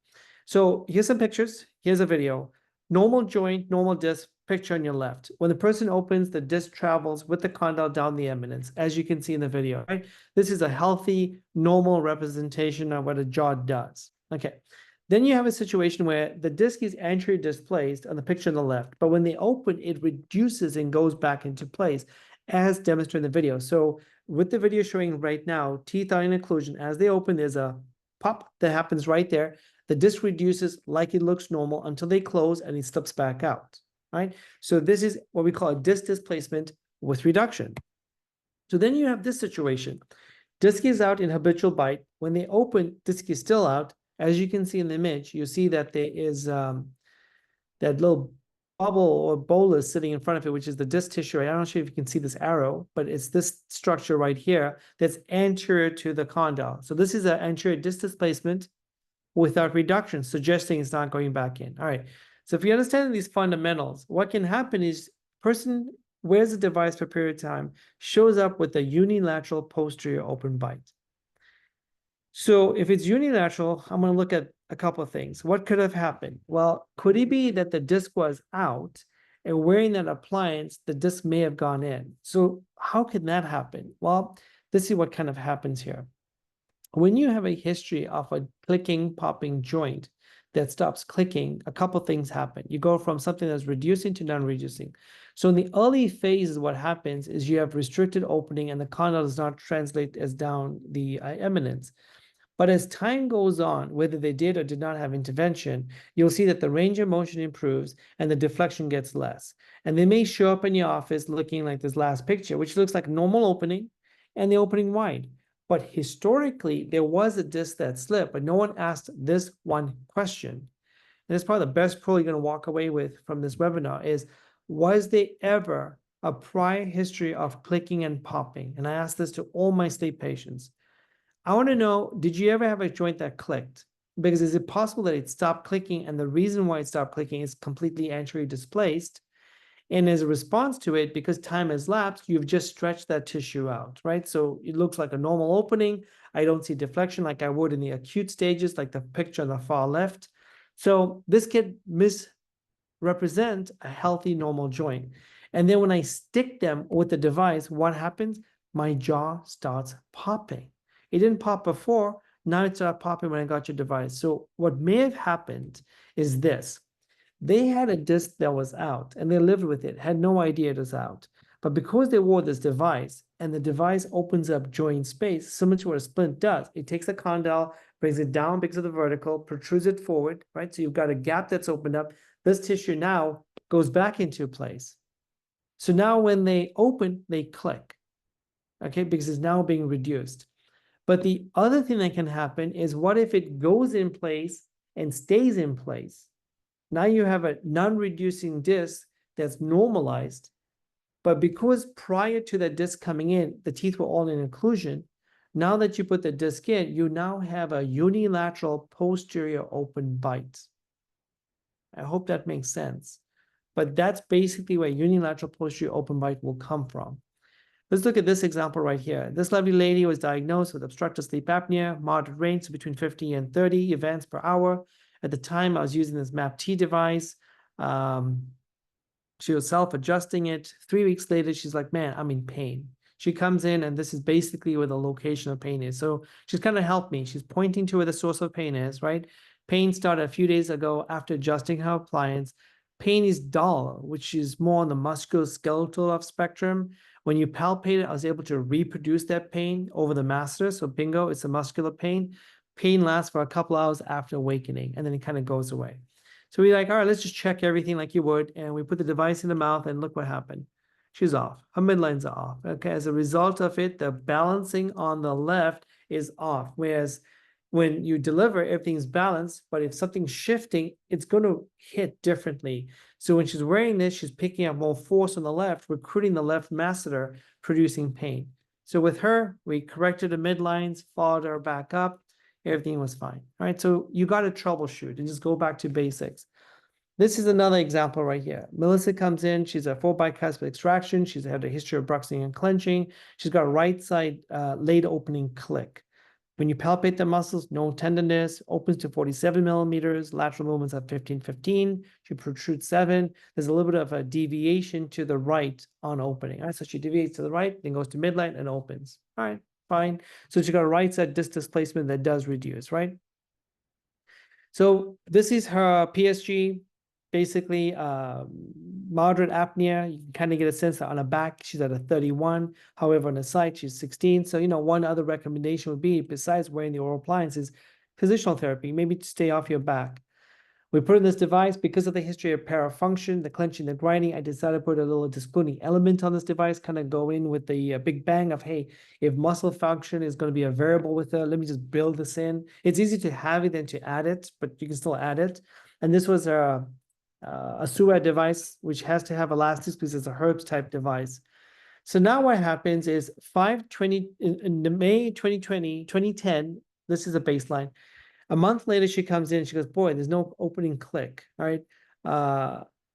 So here's some pictures. Here's a video. Normal joint, normal disc, picture on your left. When the person opens, the disc travels with the condyle down the eminence, as you can see in the video, right? This is a healthy, normal representation of what a jaw does. Okay. Then you have a situation where the disc is anterior displaced on the picture on the left, but when they open, it reduces and goes back into place, as demonstrated in the video. So with the video showing right now, teeth are in occlusion. As they open, there's a pop that happens right there. The disc reduces like it looks normal until they close and it slips back out, right? So this is what we call a disc displacement with reduction. So then you have this situation. Disc is out in habitual bite. When they open, disc is still out. As you can see in the image, you see that there is that little bubble or bolus sitting in front of it, which is the disc tissue. I'm not sure if you can see this arrow, but it's this structure right here that's anterior to the condyle. So this is an anterior disc displacement without reduction, suggesting it's not going back in. All right. So if you understand these fundamentals, what can happen is person wears the device for a period of time, shows up with a unilateral posterior open bite. So if it's unilateral, I'm going to look at a couple of things. What could have happened? Well, could it be that the disc was out and wearing that appliance, the disc may have gone in? So how can that happen? Well, let's see what kind of happens here. When you have a history of a clicking, popping joint that stops clicking, a couple things happen. You go from something that's reducing to non-reducing. So in the early phases, what happens is you have restricted opening and the condyle does not translate as down the eminence. But as time goes on, whether they did or did not have intervention, you'll see that the range of motion improves and the deflection gets less. And they may show up in your office looking like this last picture, which looks like normal opening and the opening wide. But historically, there was a disc that slipped, but no one asked this one question. And it's probably the best pearl you're going to walk away with from this webinar is, was there ever a prior history of clicking and popping? And I asked this to all my sleep patients. I want to know, did you ever have a joint that clicked? Because is it possible that it stopped clicking and the reason why it stopped clicking is completely anteriorly displaced? And as a response to it, because time has lapsed, you've just stretched that tissue out, right? So it looks like a normal opening. I don't see deflection like I would in the acute stages, like the picture on the far left. So this can represent a healthy, normal joint. And then when I stick them with the device, what happens? My jaw starts popping. It didn't pop before. Now it started popping when I got your device. So what may have happened is this. They had a disc that was out and they lived with it, had no idea it was out. But because they wore this device and the device opens up joint space, similar to what a splint does, it takes a condyle, brings it down because of the vertical, protrudes it forward, right? So you've got a gap that's opened up. This tissue now goes back into place. So now when they open, they click, okay, because it's now being reduced. But the other thing that can happen is what if it goes in place and stays in place? Now you have a non-reducing disc that's normalized, but because prior to that disc coming in, the teeth were all in occlusion, now that you put the disc in, you now have a unilateral posterior open bite. I hope that makes sense. But that's basically where unilateral posterior open bite will come from. Let's look at this example right here. This lovely lady was diagnosed with obstructive sleep apnea, moderate range, so between 50 and 30 events per hour. At the time, I was using this MAP-T device. She was self-adjusting it. 3 weeks later, she's like, man, I'm in pain. She comes in, and this is basically where the location of pain is. So she's kind of helped me. She's pointing to where the source of pain is, right? Pain started a few days ago after adjusting her appliance. Pain is dull, which is more on the musculoskeletal spectrum. When you palpate it, I was able to reproduce that pain over the masseter. So bingo, it's a muscular pain. Pain lasts for a couple hours after awakening, and then it kind of goes away. So we're like, all right, let's just check everything like you would. And we put the device in the mouth, and look what happened. She's off. Her midlines are off. Okay, as a result of it, the balancing on the left is off. Whereas when you deliver, everything's balanced. But if something's shifting, it's going to hit differently. So when she's wearing this, she's picking up more force on the left, recruiting the left masseter, producing pain. So with her, we corrected the midlines, followed her back up. Everything was fine. All right, so you got to troubleshoot and just go back to basics. This is another example right here. Melissa comes in. She's a 4 bicuspid extraction. She's had a history of bruxing and clenching. She's got a right side late opening click. When you palpate the muscles, no tenderness, opens to 47 millimeters, lateral movements at 15. She protrudes 7. There's a little bit of a deviation to the right on opening. All right, so she deviates to the right, then goes to midline and opens. All right, fine. So she got a right side disc displacement that does reduce, right? So this is her PSG, basically moderate apnea. You can kind of get a sense that on her back, she's at a 31. However, on the side, she's 16. So, one other recommendation would be, besides wearing the oral appliance, is positional therapy, maybe to stay off your back. We put in this device because of the history of parafunction, the clenching, the grinding. I decided to put a little discluding element on this device, kind of go in with the big bang of, hey, if muscle function is going to be a variable with it, let me just build this in. It's easier to have it than to add it, but you can still add it. And this was a SUAD device, which has to have elastics because it's a Herbst type device. So now what happens is in May 2010, this is a baseline. A month later, she comes in, she goes, boy, there's no opening click, all right?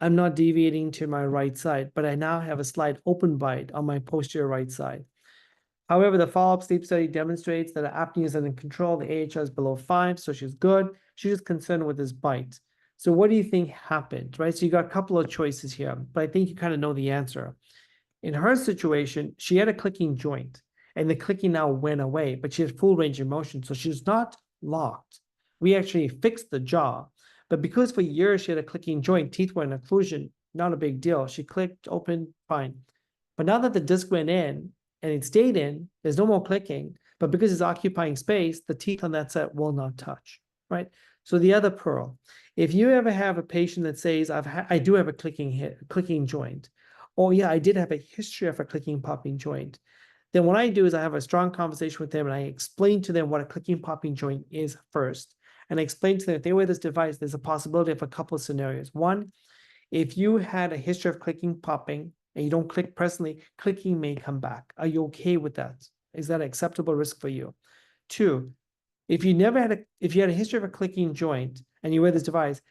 I'm not deviating to my right side, but I now have a slight open bite on my posterior right side. However, the follow-up sleep study demonstrates that her apnea is under control. The AHR is below 5, so she's good. She's just concerned with this bite. So what do you think happened, right? So you got a couple of choices here, but I think you kind of know the answer. In her situation, she had a clicking joint, and the clicking now went away, but she had full range of motion, so she's not locked. We actually fixed the jaw, but because for years she had a clicking joint, teeth were in occlusion, not a big deal. She clicked, opened, fine. But now that the disc went in and it stayed in, there's no more clicking, but because it's occupying space, the teeth on that side will not touch, right? So the other pearl, if you ever have a patient that says, I do have a clicking joint, or yeah, I did have a history of a clicking popping joint, then what I do is I have a strong conversation with them and I explain to them what a clicking popping joint is first. And I explain to them, if they wear this device, there's a possibility of a couple of scenarios. One, if you had a history of clicking popping and you don't click presently, clicking may come back. Are you okay with that? Is that an acceptable risk for you? Two, if you had a history of a clicking joint and you wear this device,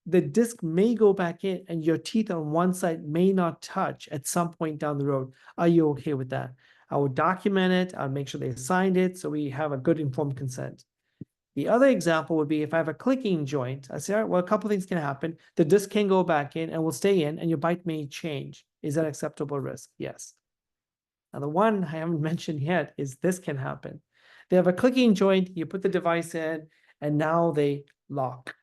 the disc may go back in and your teeth on one side may not touch at some point down the road. Are you okay with that? I would document it. I'll make sure they signed it so we have a good informed consent. The other example would be if I have a clicking joint, I say, all right, well, a couple of things can happen. The disc can go back in and will stay in, and your bite may change. Is that acceptable risk? Yes. Now, the one I haven't mentioned yet is this can happen. They have a clicking joint, you put the device in, and now they lock.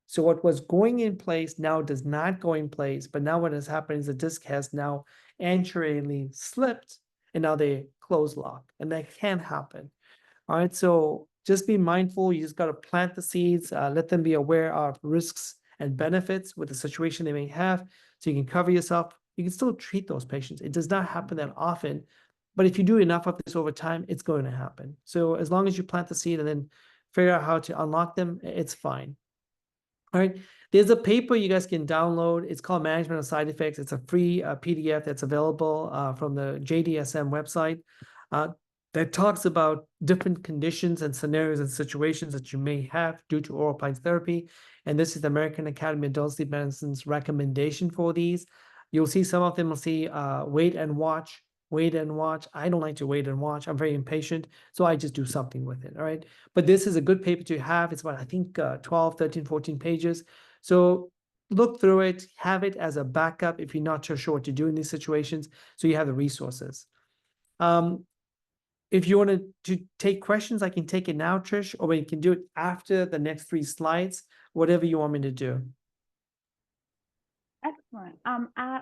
So what was going in place now does not go in place, but now what has happened is the disc has now anteriorly slipped, and now they close lock, and that can happen. All right, so just be mindful. You just got to plant the seeds, let them be aware of risks and benefits with the situation they may have, so you can cover yourself. You can still treat those patients. It does not happen that often, but if you do enough of this over time, it's going to happen. So as long as you plant the seed and then figure out how to unlock them, it's fine. All right, there's a paper you guys can download. It's called Management of Side Effects. It's a free PDF that's available from the JDSM website that talks about different conditions and scenarios and situations that you may have due to oral appliance therapy. And this is the American Academy of Adult Sleep Medicine's recommendation for these. You'll see some of them will see wait and watch, wait and watch. I don't like to wait and watch. I'm very impatient, so I just do something with it, all right? But this is a good paper to have. It's about, I think, 12, 13, 14 pages. So look through it, have it as a backup if you're not sure what to do in these situations, so you have the resources. If you wanted to take questions, I can take it now, Trish, or we can do it after the next 3 slides, whatever you want me to do. Excellent.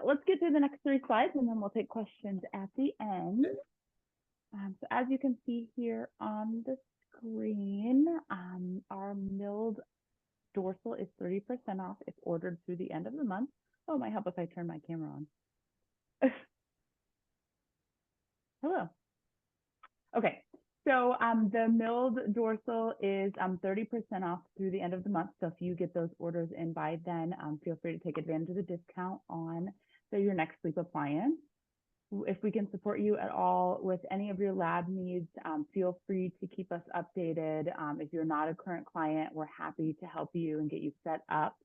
Let's get through the next 3 slides and then we'll take questions at the end. So as you can see here on the screen, our milled dorsal is 30% off if ordered through the end of the month. Oh, it might help if I turn my camera on. Hello. Okay, so the milled dorsal is 30% off through the end of the month. So if you get those orders in by then, feel free to take advantage of the discount on your next sleep appliance. If we can support you at all with any of your lab needs, feel free to keep us updated. If you're not a current client, we're happy to help you and get you set up.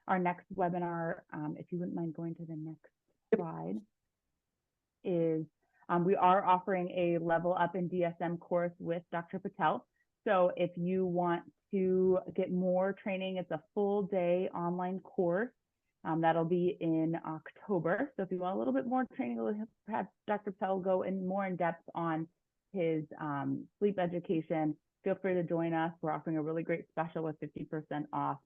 Our next webinar, if you wouldn't mind going to the next slide, is we are offering a level up in DSM course with Dr. Patel. So if you want to get more training, it's a full day online course. That'll be in October. So if you want a little bit more training, we'll have Dr. Patel go in more in depth on his sleep education. Feel free to join us. We're offering a really great special with 50% off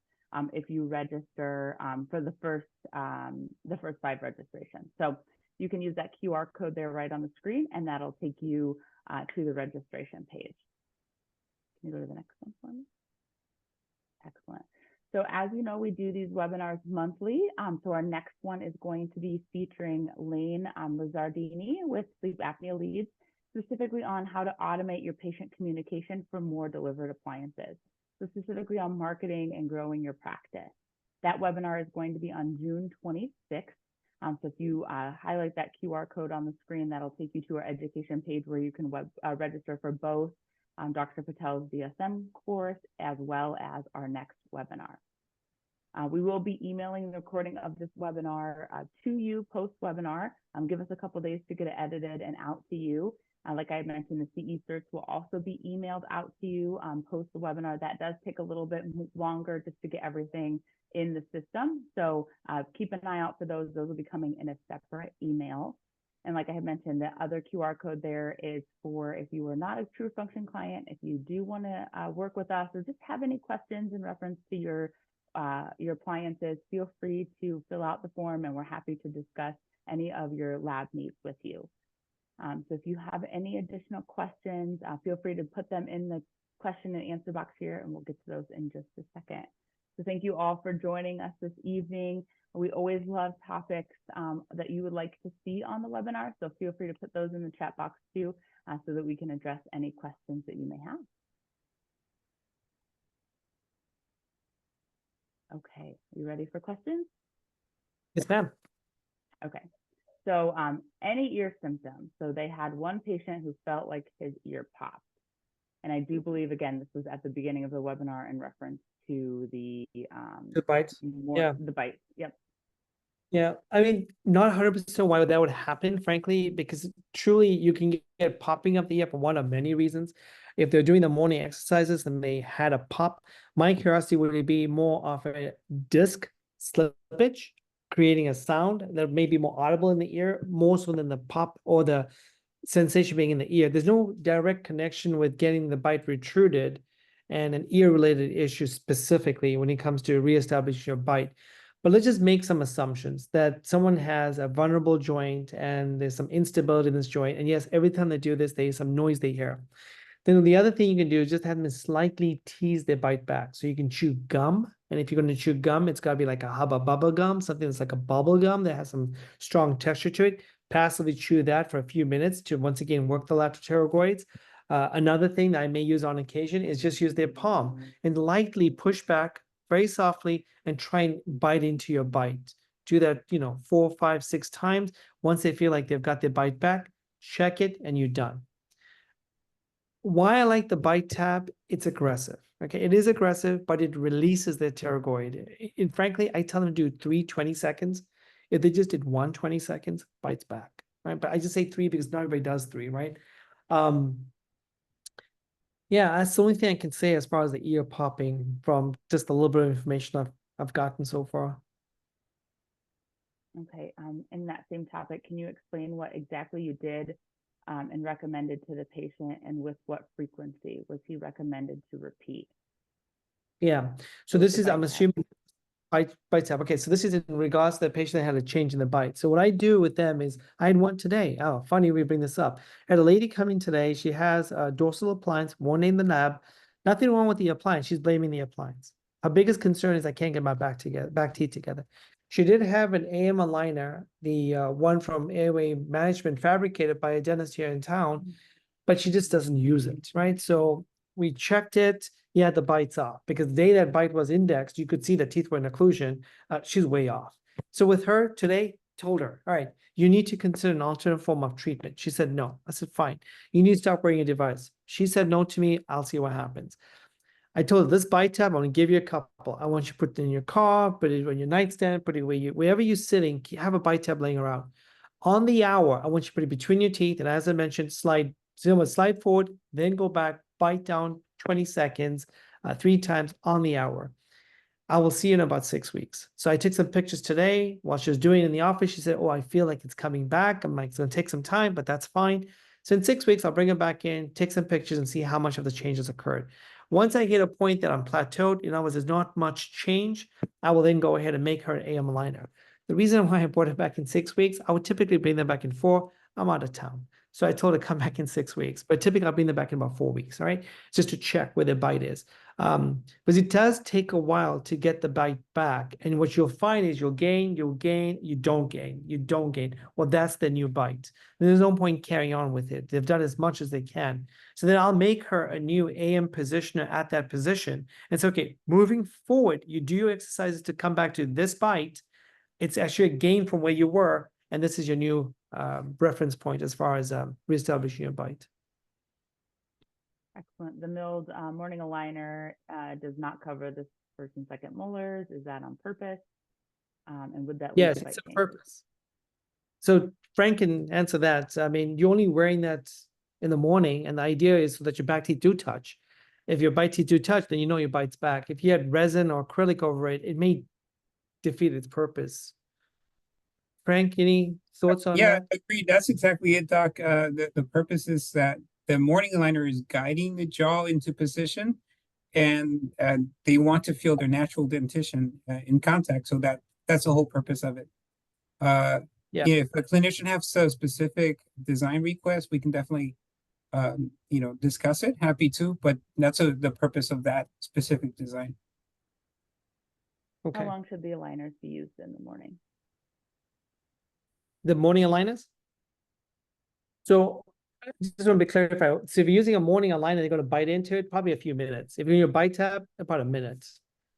if you register for the first 5 registrations. So you can use that QR code there right on the screen, and that'll take you to the registration page. Can you go to the next one for me? Excellent. So as you know, we do these webinars monthly. So our next one is going to be featuring Lane Lizzardini with sleep apnea leads, specifically on how to automate your patient communication for more delivered appliances. So specifically on marketing and growing your practice. That webinar is going to be on June 26th. So if you highlight that QR code on the screen, that'll take you to our education page where you can register for both Dr. Patel's DSM course as well as our next webinar. We will be emailing the recording of this webinar to you post-webinar. Give us a couple days to get it edited and out to you. Like I mentioned, the CE certs will also be emailed out to you post the webinar. That does take a little bit longer just to get everything in the system. So keep an eye out for those. Those will be coming in a separate email. And like I had mentioned, the other QR code there is for if you are not a True Function client, if you do want to work with us or just have any questions in reference to your appliances, feel free to fill out the form and we're happy to discuss any of your lab needs with you. So if you have any additional questions, feel free to put them in the question and answer box here and we'll get to those in just a second. So thank you all for joining us this evening. We always love topics that you would like to see on the webinar. So feel free to put those in the chat box too, so that we can address any questions that you may have. Okay, you ready for questions? Yes, ma'am. Okay, so any ear symptoms. So they had one patient who felt like his ear popped. And I do believe, again, this was at the beginning of the webinar in reference to the bites. the bites. Yep. Yeah, I mean, not 100% why that would happen, frankly, because truly you can get popping of the ear for one of many reasons. If they're doing the morning exercises and they had a pop, my curiosity would be more of a disc slippage, creating a sound that may be more audible in the ear, more so than the pop or the sensation being in the ear. There's no direct connection with getting the bite retruded and an ear-related issue specifically when it comes to reestablishing your bite. But let's just make some assumptions that someone has a vulnerable joint and there's some instability in this joint. And yes, every time they do this, there's some noise they hear. Then the other thing you can do is just have them slightly tease their bite back. So you can chew gum. And if you're going to chew gum, it's got to be like a hubba bubba gum, something that's like a bubble gum that has some strong texture to it. Passively chew that for a few minutes to once again work the lateral pterygoids. Another thing that I may use on occasion is just use their palm and lightly push back very softly and try and bite into your bite. Do that, 4, 5, 6 times. Once they feel like they've got their bite back, check it and you're done. Why I like the bite tab, it's aggressive. Okay, it is aggressive, but it releases their pterygoid. And frankly, I tell them to do 3 20 seconds. If they just did 1 20 seconds, bites back. Right. But I just say 3 because not everybody does 3, right? Yeah, that's the only thing I can say as far as the ear popping from just a little bit of information I've gotten so far. Okay, in that same topic, can you explain what exactly you did and recommended to the patient, and with what frequency was he recommended to repeat? Yeah. So With this the is, I'm bite tab. assuming bite tab. Okay, so this is in regards to the patient that had a change in the bite. So what I do with them is I had one today. Oh, funny we bring this up. I had a lady coming today. She has a dorsal appliance, one in the lab. Nothing wrong with the appliance. She's blaming the appliance. Her biggest concern is I can't get my back teeth together. She did have an AM aligner, the one from Airway Management, fabricated by a dentist here in town, but she just doesn't use it, right? So we checked it. He had the bites off because the day that bite was indexed, you could see the teeth were in occlusion. She's way off. So with her today, told her, all right, you need to consider an alternate form of treatment. She said no. I said, fine. You need to stop wearing a device. She said no to me. I'll see what happens. I told her this bite tab, I'm going to give you a couple. I want you to put it in your car, put it on your nightstand, put it wherever you're sitting, have a bite tab laying around. On the hour, I want you to put it between your teeth. And as I mentioned, slide forward, then go back, bite down 20 seconds, 3 times on the hour. I will see you in about 6 weeks. So I took some pictures today while she was doing it in the office. She said, oh, I feel like it's coming back. I'm like, it's going to take some time, but that's fine. So in 6 weeks, I'll bring it back in, take some pictures and see how much of the changes occurred. Once I hit a point that I'm plateaued, in other words, there's not much change, I will then go ahead and make her an AM aligner. The reason why I brought it back in 6 weeks, I would typically bring them back in 4. I'm out of town. So I told her to come back in 6 weeks, but typically I'll bring them back in about 4 weeks, all right? Just to check where their bite is. Because it does take a while to get the bite back. And what you'll find is you'll gain, you don't gain. Well, that's the new bite. And there's no point carrying on with it. They've done as much as they can. So then I'll make her a new AM positioner at that position. And so, okay, moving forward, you do your exercises to come back to this bite. It's actually a gain from where you were. And this is your new reference point as far as reestablishing your bite. Excellent. The milled morning aligner does not cover the first and second molars. Is that on purpose? And would that lead Yes, to it's bite a changes? purpose. So Frank can answer that. I mean, you're only wearing that in the morning, and the idea is so that your back teeth do touch. If your bite teeth do touch, then you know your bite's back. If you had resin or acrylic over it, it may defeat its purpose. Frank, any thoughts on Yeah, that? agreed. That's exactly it, Doc. The purpose is that the morning aligner is guiding the jaw into position, and they want to feel their natural dentition in contact. So that's the whole purpose of it. Yeah. If a clinician has a specific design request, we can definitely discuss it. Happy to, but that's the purpose of that specific design. Okay. How long should the aligners be used in the morning? The morning aligners? So I just want to be clarified. So if you're using a morning aligner, they're going to bite into it, probably a few minutes. If you're in your bite tab, about a minute.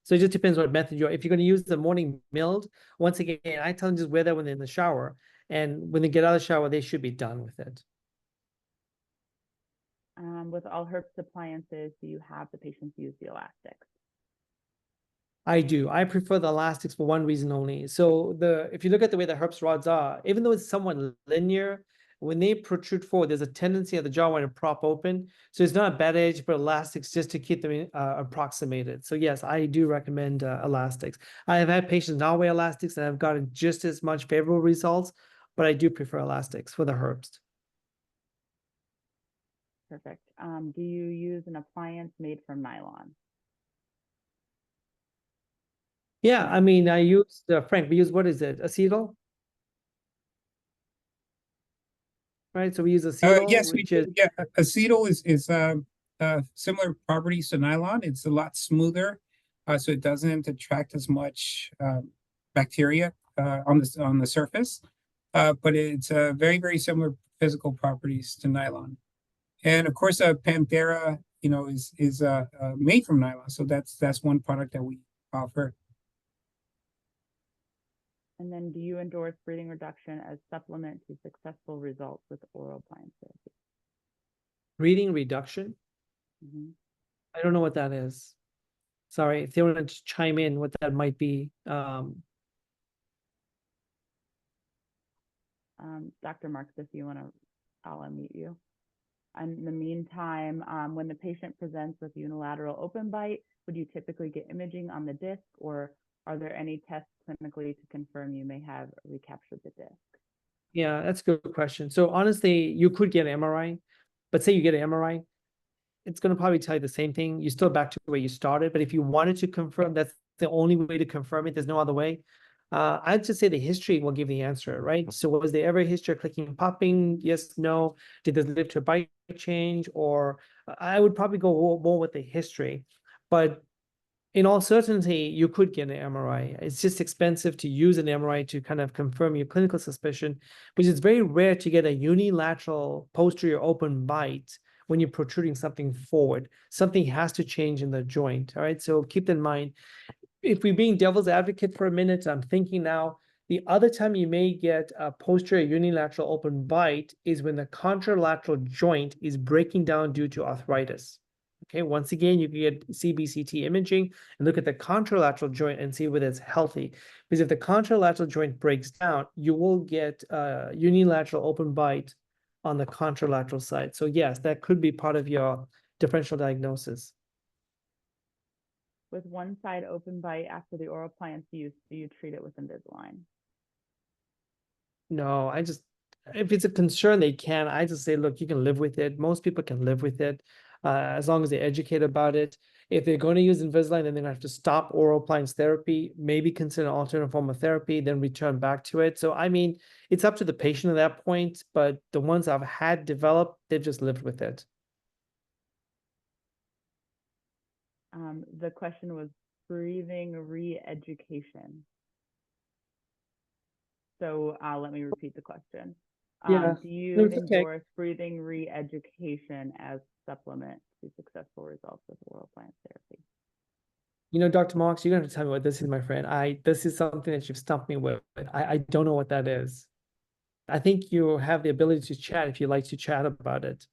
So it just depends what method you're. If you're going to use the morning milled, once again, I tell them just wear that when they're in the shower. And when they get out of the shower, they should be done with it. With all herpes appliances, do you have the patients use the elastics? I do. I prefer the elastics for one reason only. So if you look at the way the herpes rods are, even though it's somewhat linear, when they protrude forward, there's a tendency of the jawline to prop open. So it's not a bad edge, but elastics just to keep them approximated. So yes, I do recommend elastics. I have had patients not wear elastics and I've gotten just as much favorable results, but I do prefer elastics for the herpes. Perfect. Do you use an appliance made from nylon? Yeah, I mean, I use Frank. We use, what is it? Acetal, right? So we use acetal, Yes, we which do. is Yeah, acetal is similar properties to nylon. It's a lot smoother, so it doesn't attract as much bacteria on the surface. But it's very similar physical properties to nylon. And of course, Panthera, is made from nylon. So that's one product that we offer. And then do you endorse breathing reduction as supplement to successful results with oral appliance therapy? breathing reduction. Mhm. I don't know what that is. Sorry, if they want to chime in what that might be. Dr. Marks, if you want to, I'll unmute you. And in the meantime, when the patient presents with unilateral open bite, would you typically get imaging on the disc, or are there any tests clinically to confirm you may have recaptured the disc? Yeah, that's a good question. So honestly, you could get an MRI, but say you get an MRI, it's going to probably tell you the same thing. You're still back to where you started, but if you wanted to confirm, that's the only way to confirm it. There's no other way. I'd just say the history will give the answer, right? So was there ever a history of clicking and popping? Yes, no. Did this lead to a bite change? Or I would probably go more with the history. But in all certainty, you could get an MRI. It's just expensive to use an MRI to kind of confirm your clinical suspicion, which is very rare to get a unilateral posterior open bite when you're protruding something forward. Something has to change in the joint. All right. So keep that in mind. If we're being devil's advocate for a minute, I'm thinking now the other time you may get a posterior unilateral open bite is when the contralateral joint is breaking down due to arthritis. Okay, once again, you can get CBCT imaging and look at the contralateral joint and see whether it's healthy. Because if the contralateral joint breaks down, you will get a unilateral open bite on the contralateral side. So yes, that could be part of your differential diagnosis. With one side open bite after the oral appliance use, do you treat it with Invisalign? No, if it's a concern, they can. I just say, look, you can live with it. Most people can live with it as long as they're educated about it. If they're going to use Invisalign, then they're going to have to stop oral appliance therapy, maybe consider an alternate form of therapy, then return back to it. So, I mean, it's up to the patient at that point, but the ones I've had developed, they've just lived with it. The question was breathing re-education. So let me repeat the question. Yeah, Do you no, it's okay. endorse breathing re-education as supplement to successful results with oral appliance therapy? You know, Dr. Marks, you're going to have to tell me what this is, my friend. This is something that you've stumped me with. I don't know what that is. I think you have the ability to chat if you like to chat about it.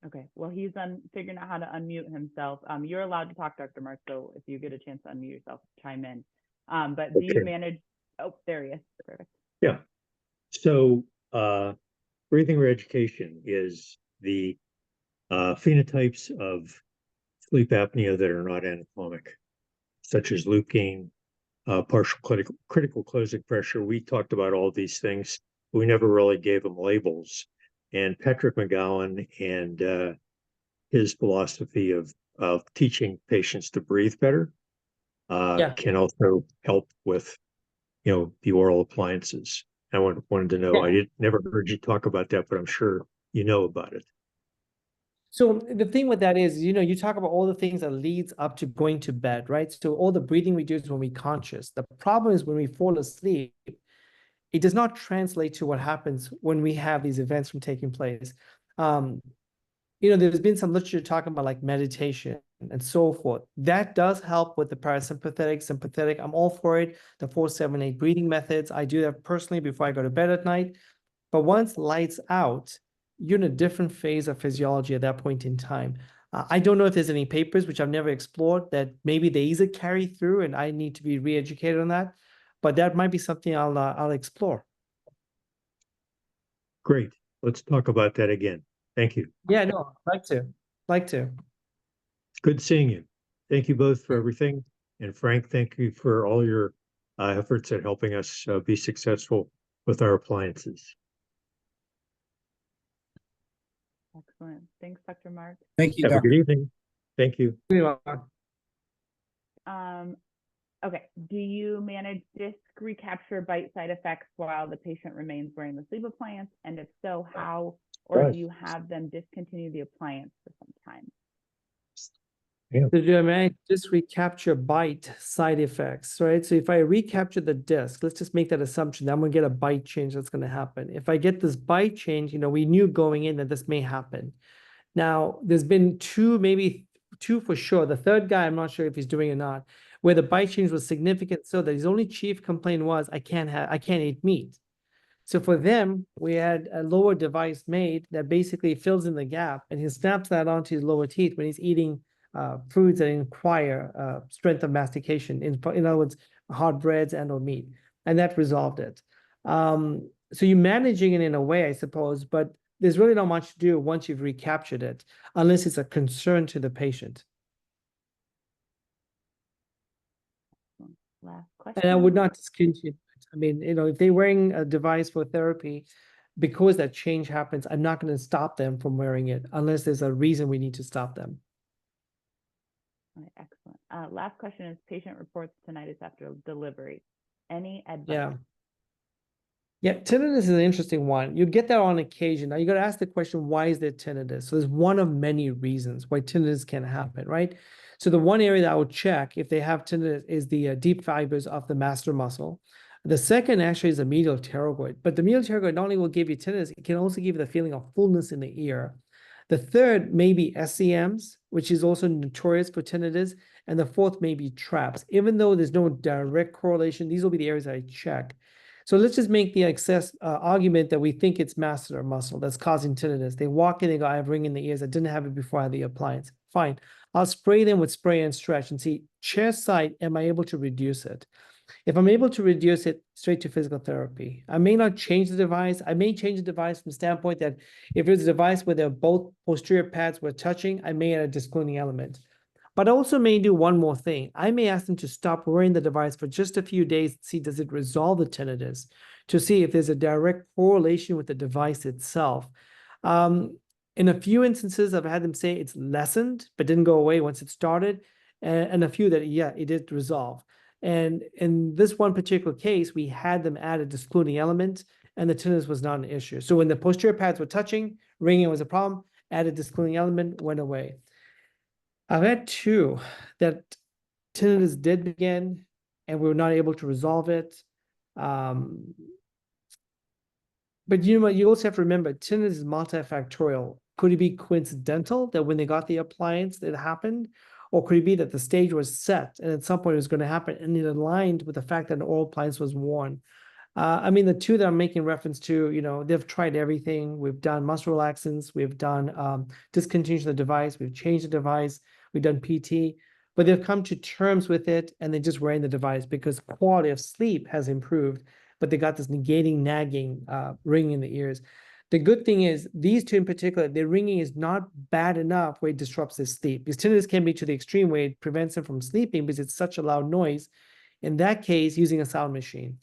Okay, well, he's figuring out how to unmute himself. You're allowed to talk, Dr. Mark, so if you get a chance to unmute yourself, chime in. But do you manage, oh, there he is, perfect. Yeah, so breathing re-education is the phenotypes of sleep apnea that are not anatomic, such as loop gain, partial critical closing pressure. We talked about all these things. We never really gave them labels. And Patrick McGowan and his philosophy of teaching patients to breathe better can also help with, the oral appliances. I wanted to know, I never heard you talk about that, but I'm sure you know about it. So the thing with that is, you talk about all the things that leads up to going to bed, right? So all the breathing we do is when we're conscious. The problem is when we fall asleep, it does not translate to what happens when we have these events from taking place. There's been some literature talking about like meditation and so forth. That does help with the parasympathetic, sympathetic. I'm all for it. The 4-7-8 breathing methods. I do that personally before I go to bed at night. But once lights out, you're in a different phase of physiology at that point in time. I don't know if there's any papers, which I've never explored, that maybe they either carry through and I need to be re-educated on that, but that might be something I'll explore. Great. Let's talk about that again. Thank you. Yeah, no, like to. Good seeing you. Thank you both for everything. And Frank, thank you for all your efforts at helping us be successful with our appliances. Excellent. Thanks, Dr. Mark. Thank you, Have a Doctor. good evening. Thank you. Okay, do you manage disk recapture bite side effects while the patient remains wearing the sleep appliance? And if so, how, or do you have them discontinue the appliance for some time? So do I manage disk recapture bite side effects, right? So if I recapture the disk, let's just make that assumption that I'm gonna get a bite change that's gonna happen. If I get this bite change, we knew going in that this may happen. Now, there's been maybe two for sure. The third guy, I'm not sure if he's doing it or not, where the bite change was significant so that his only chief complaint was, I can't eat meat. So for them, we had a lower device made that basically fills in the gap, and he snaps that onto his lower teeth when he's eating foods that require strength of mastication. In other words, hard breads and or meat, and that resolved it. So you're managing it in a way, I suppose, but there's really not much to do once you've recaptured it, unless it's a concern to the patient. Last question. And I would not discontinue it. I mean, if they're wearing a device for therapy, because that change happens, I'm not going to stop them from wearing it unless there's a reason we need to stop them. All right, excellent. Last question is patient reports tinnitus after delivery. Any advice? Yeah. Yeah, tinnitus is an interesting one. You get that on occasion. Now you got to ask the question, why is there tinnitus? So there's one of many reasons why tinnitus can happen, right? So the one area that I would check if they have tinnitus is the deep fibers of the master muscle. The second actually is the medial pterygoid, but the medial pterygoid not only will give you tinnitus, it can also give you the feeling of fullness in the ear. The third may be SCMs, which is also notorious for tinnitus, and the fourth may be traps. Even though there's no direct correlation, these will be the areas I check. So let's just make the argument that we think it's master muscle that's causing tinnitus. They walk in, they go, I have ring in the ears. I didn't have it before I had the appliance. Fine. I'll spray them with spray and stretch and see chest side, am I able to reduce it? If I'm able to reduce it, straight to physical therapy. I may not change the device. I may change the device from the standpoint that if it's a device where both posterior pads were touching, I may add a discloning element. But I also may do one more thing. I may ask them to stop wearing the device for just a few days, see does it resolve the tinnitus, to see if there's a direct correlation with the device itself. In a few instances, I've had them say it's lessened, but didn't go away once it started, and a few that, yeah, it did resolve. And in this one particular case, we had them add a discluding element, and the tinnitus was not an issue. So when the posterior pads were touching, ringing was a problem, added discluding element, went away. I've had two that tinnitus did begin, and we were not able to resolve it. But you know what? You also have to remember, tinnitus is multifactorial. Could it be coincidental that when they got the appliance, it happened? Or could it be that the stage was set and at some point it was going to happen and it aligned with the fact that an oral appliance was worn? I mean, the two that I'm making reference to, they've tried everything. We've done muscle relaxants. We've done discontinuation of the device. We've changed the device. We've done PT. But they've come to terms with it and they're just wearing the device because quality of sleep has improved. But they got this negating, nagging, ringing in the ears. The good thing is these two in particular, their ringing is not bad enough where it disrupts their sleep. Because tinnitus can be to the extreme where it prevents them from sleeping because it's such a loud noise. In that case, using a sound machine.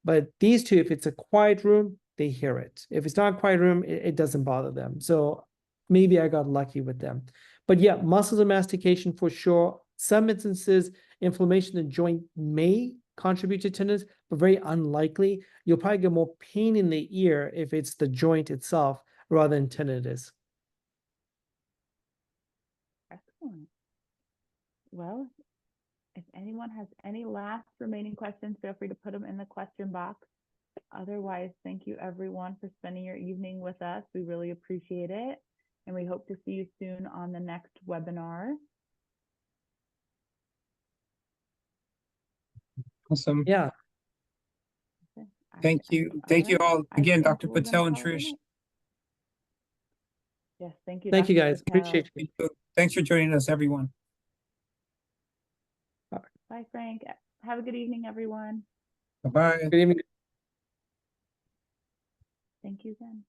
But these two, if it's a quiet room, they hear it. If it's not a quiet room, it doesn't bother them. So maybe I got lucky with them. But yeah, muscles and mastication for sure. Some instances, inflammation in the joint may contribute to tinnitus, but very unlikely. You'll probably get more pain in the ear if it's the joint itself rather than tinnitus. Excellent. Well, if anyone has any last remaining questions, feel free to put them in the question box. Otherwise, thank you everyone for spending your evening with us. We really appreciate it. And we hope to see you soon on the next webinar. Awesome. Yeah. Okay. Thank you. Thank you all I again, think Dr. we're gonna Patel and call it a Trish. night. Yes, thank you. Thank you Dr. guys. Patel. Appreciate you. Thanks for joining us, everyone. Bye, Frank. Have a good evening, everyone. Bye-bye. Good evening. Thank you again.